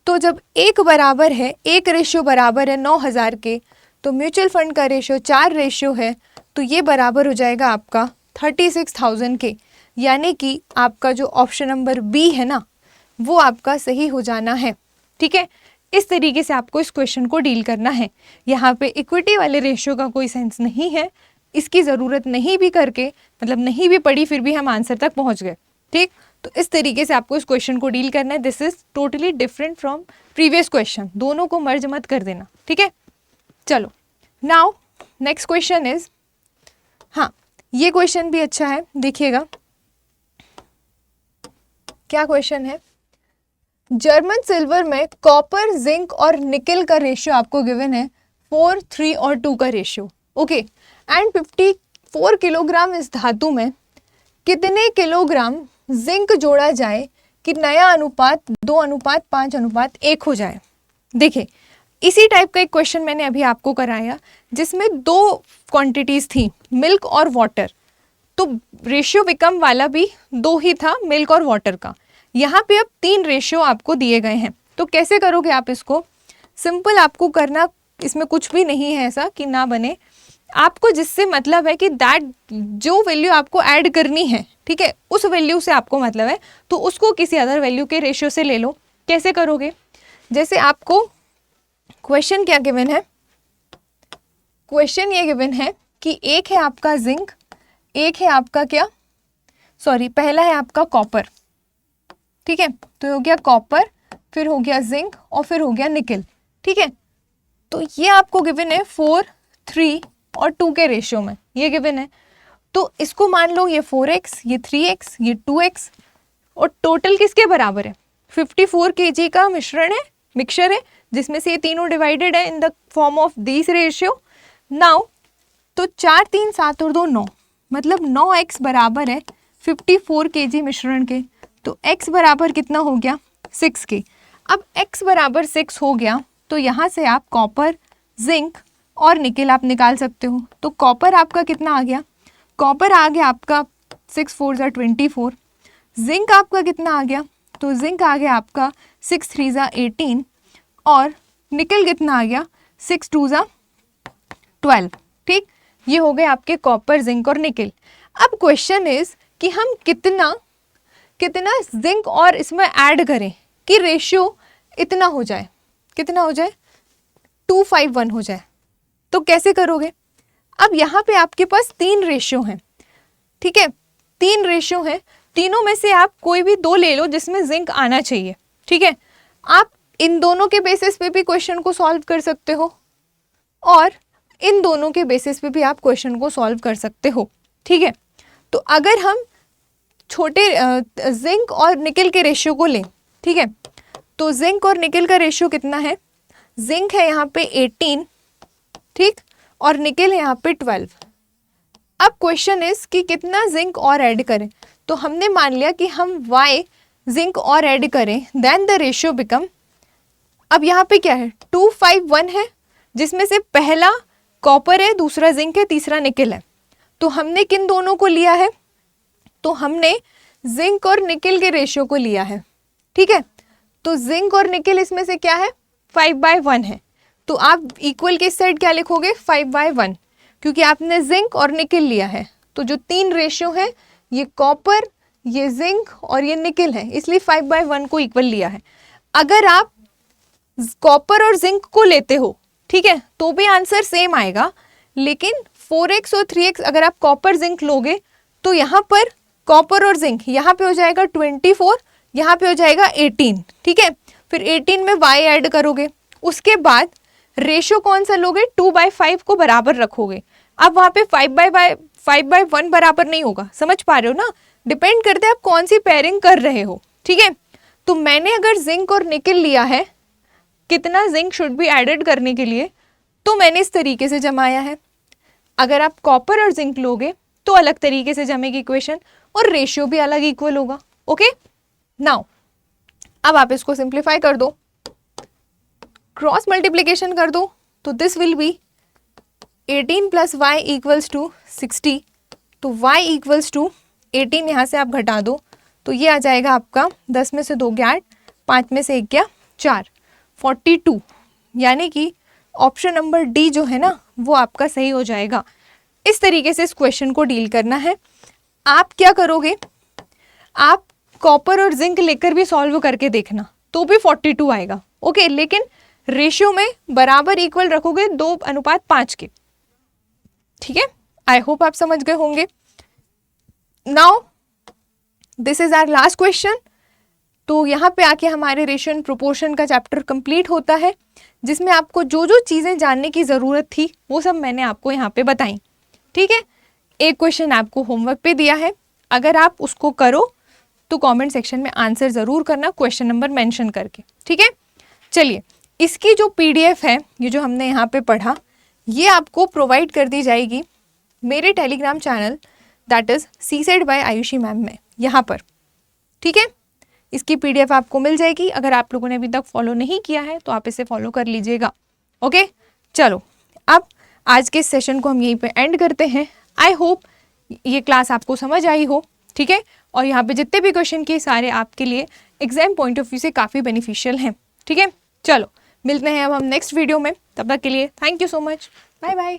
तो जब एक बराबर है, एक रेशियो बराबर है 9,000 के, तो म्यूचुअल फंड का रेशियो 4 रेशियो है, तो ये बराबर हो जाएगा आपका 36,000 के, यानी कि आपका जो ऑप्शन नंबर बी है ना वो आपका सही हो जाना है, ठीक है। इस तरीके से आपको इस क्वेश्चन को डील करना है। यहाँ पे इक्विटी वाले रेशियो का कोई सेंस नहीं है, इसकी ज़रूरत नहीं भी करके, मतलब नहीं भी पड़ी फिर भी हम आंसर तक पहुँच गए, ठीक। तो इस तरीके से आपको इस क्वेश्चन को डील करना है। This is totally different from previous question, दोनों को मर्ज मत कर देना, ठीक है। चलो नाउ नेक्स्ट क्वेश्चन इज, हाँ ये क्वेश्चन भी अच्छा है, देखिएगा क्या क्वेश्चन है। जर्मन सिल्वर में कॉपर, जिंक और निकल का रेशियो आपको गिवन है 4, 3 और 2 का रेशियो, ओके। एंड 54 किलोग्राम इस धातु में कितने किलोग्राम जिंक जोड़ा जाए कि नया अनुपात 2:5:1 हो जाए। देखिए इसी टाइप का एक क्वेश्चन मैंने अभी आपको कराया जिसमें 2 क्वांटिटीज थी, मिल्क और वाटर, तो रेशियो विकम वाला भी 2 ही था, मिल्क और वाटर का। यहाँ पे अब 3 रेशियो आपको दिए गए हैं, तो कैसे करोगे आप इसको, सिंपल आपको करना, इसमें कुछ भी नहीं है ऐसा कि ना बने, आपको जिससे मतलब है कि दैट जो वैल्यू आपको ऐड करनी है, ठीक है, उस वैल्यू से आपको मतलब है, तो उसको किसी अदर वैल्यू के रेशियो से ले लो। कैसे करोगे, जैसे आपको क्वेश्चन क्या गिवन है, क्वेश्चन ये गिवन है कि एक है आपका जिंक, एक है आपका क्या, सॉरी पहला है आपका कॉपर, ठीक है, तो हो गया कॉपर, फिर हो गया जिंक और फिर हो गया निकल, ठीक है। तो ये आपको गिवन है 4, 3 और 2 के रेशियो में, ये गिवन है। तो इसको मान लो ये 4x, ये 3x, ये 2x, और टोटल किसके बराबर है, 54 kg का मिश्रण है, मिक्सचर है, जिसमें से ये तीनों डिवाइडेड है in the form of this ratio. Now तो 4 3 7 और 2 9, मतलब 9x बराबर है 54 kg मिश्रण के, तो x बराबर कितना हो गया 6 के। अब x बराबर 6 हो गया तो यहाँ से आप कॉपर, जिंक और निकल आप निकाल सकते हो। तो कॉपर आपका कितना आ गया, कॉपर आ गया आपका 6 4 24, जिंक आपका कितना आ गया, तो जिंक आ गया आपका 6 3 18, और निकल कितना आ गया 6 2 12, ठीक। ये हो गए आपके कॉपर, जिंक और निकल। अब क्वेश्चन इज कि हम कितना जिंक और इसमें ऐड करें कि रेशियो इतना हो जाए, कितना हो जाए 2:1 हो जाए। तो कैसे करोगे, अब यहाँ पे आपके पास 3 रेशियो हैं, ठीक है, 3 रेशियो हैं, तीनों में से आप कोई भी 2 ले लो जिसमें जिंक आना चाहिए, ठीक है। आप इन दोनों के बेसिस पे भी क्वेश्चन को सॉल्व कर सकते हो और इन दोनों के बेसिस पे भी आप क्वेश्चन को सॉल्व कर सकते हो, ठीक है। तो अगर हम छोटे जिंक और निकल के रेशियो को लें, ठीक है, तो जिंक और निकल का रेशियो कितना है, जिंक है यहाँ पे 18, ठीक, और निकल है यहाँ पे 12। अब क्वेश्चन इज कि कितना जिंक और ऐड करें, तो हमने मान लिया कि हम y जिंक और ऐड करें, देन द रेशियो बिकम, अब यहाँ पे क्या है 2:1 है, जिसमें से पहला कॉपर है, दूसरा जिंक है, तीसरा निकल है। तो हमने किन दोनों को लिया है, तो हमने जिंक और निकिल के रेशियो को लिया है, ठीक है। तो जिंक और निकिल इसमें से क्या है, 5/1 है, तो आप इक्वल के साइड क्या लिखोगे, 5/1, क्योंकि आपने जिंक और निकिल लिया है। तो जो 3 रेशियो है, ये कॉपर, ये जिंक और ये निकिल है, इसलिए 5/1 को इक्वल लिया है। अगर आप कॉपर और जिंक को लेते हो, ठीक है, तो भी आंसर सेम आएगा, लेकिन 4x और 3x अगर आप कॉपर जिंक लोगे तो यहाँ पर कॉपर और जिंक यहाँ पे हो जाएगा 24, यहाँ पे हो जाएगा 18, ठीक है। फिर 18 में y ऐड करोगे, उसके बाद रेशो कौन सा लोगे, 2/5 को बराबर रखोगे। अब वहाँ पे 5/1 बराबर नहीं होगा, समझ पा रहे हो ना, डिपेंड करते हैं आप कौन सी पेयरिंग कर रहे हो, ठीक है। तो मैंने अगर जिंक और निकिल लिया है, कितना जिंक शुड बी एडेड करने के लिए, तो मैंने इस तरीके से जमाया है। अगर आप कॉपर और जिंक लोगे तो अलग तरीके से जमेगी इक्वेशन और रेशियो भी अलग इक्वल होगा, ओके। नाउ अब आप इसको सिंप्लीफाई कर दो, क्रॉस मल्टीप्लीकेशन कर दो, तो दिस विल बी 18 + y = 60। तो y = 18 यहाँ से आप घटा दो, तो ये आ जाएगा आपका 10 में से 2 गया 8, 5 में से 1 गया 4, 42। यानी कि ऑप्शन नंबर डी जो है ना वो आपका सही हो जाएगा। इस तरीके से इस क्वेश्चन को डील करना है। आप क्या करोगे, आप कॉपर और जिंक लेकर भी सॉल्व करके देखना, तो भी 42 आएगा, ओके। लेकिन रेशियो में बराबर इक्वल रखोगे 2:5 के, ठीक है। आई होप आप समझ गए होंगे। Now this is our last question. तो यहाँ पे आके हमारे रेशियो एंड प्रोपोर्शन का चैप्टर कंप्लीट होता है, जिसमें आपको जो जो चीज़ें जानने की ज़रूरत थी वो सब मैंने आपको यहाँ पे बताई, ठीक है। एक क्वेश्चन आपको होमवर्क पे दिया है, अगर आप उसको करो तो कमेंट सेक्शन में आंसर ज़रूर करना, क्वेश्चन नंबर मेंशन करके, ठीक है। चलिए, इसकी जो PDF है, ये जो हमने यहाँ पे पढ़ा, ये आपको प्रोवाइड कर दी जाएगी मेरे टेलीग्राम चैनल दैट इज़ सीसेड बाय आयुषी मैम में, यहाँ पर, ठीक है। इसकी PDF आपको मिल जाएगी। अगर आप लोगों ने अभी तक फॉलो नहीं किया है तो आप इसे फॉलो कर लीजिएगा, ओके। चलो, अब आज के सेशन को हम यहीं पे एंड करते हैं। आई होप ये क्लास आपको समझ आई हो, ठीक है। और यहाँ पे जितने भी क्वेश्चन किए सारे आपके लिए एग्जाम पॉइंट ऑफ व्यू से काफ़ी बेनिफिशियल हैं, ठीक है। चलो, मिलते हैं अब हम नेक्स्ट वीडियो में, तब तक के लिए thank you so much, bye bye.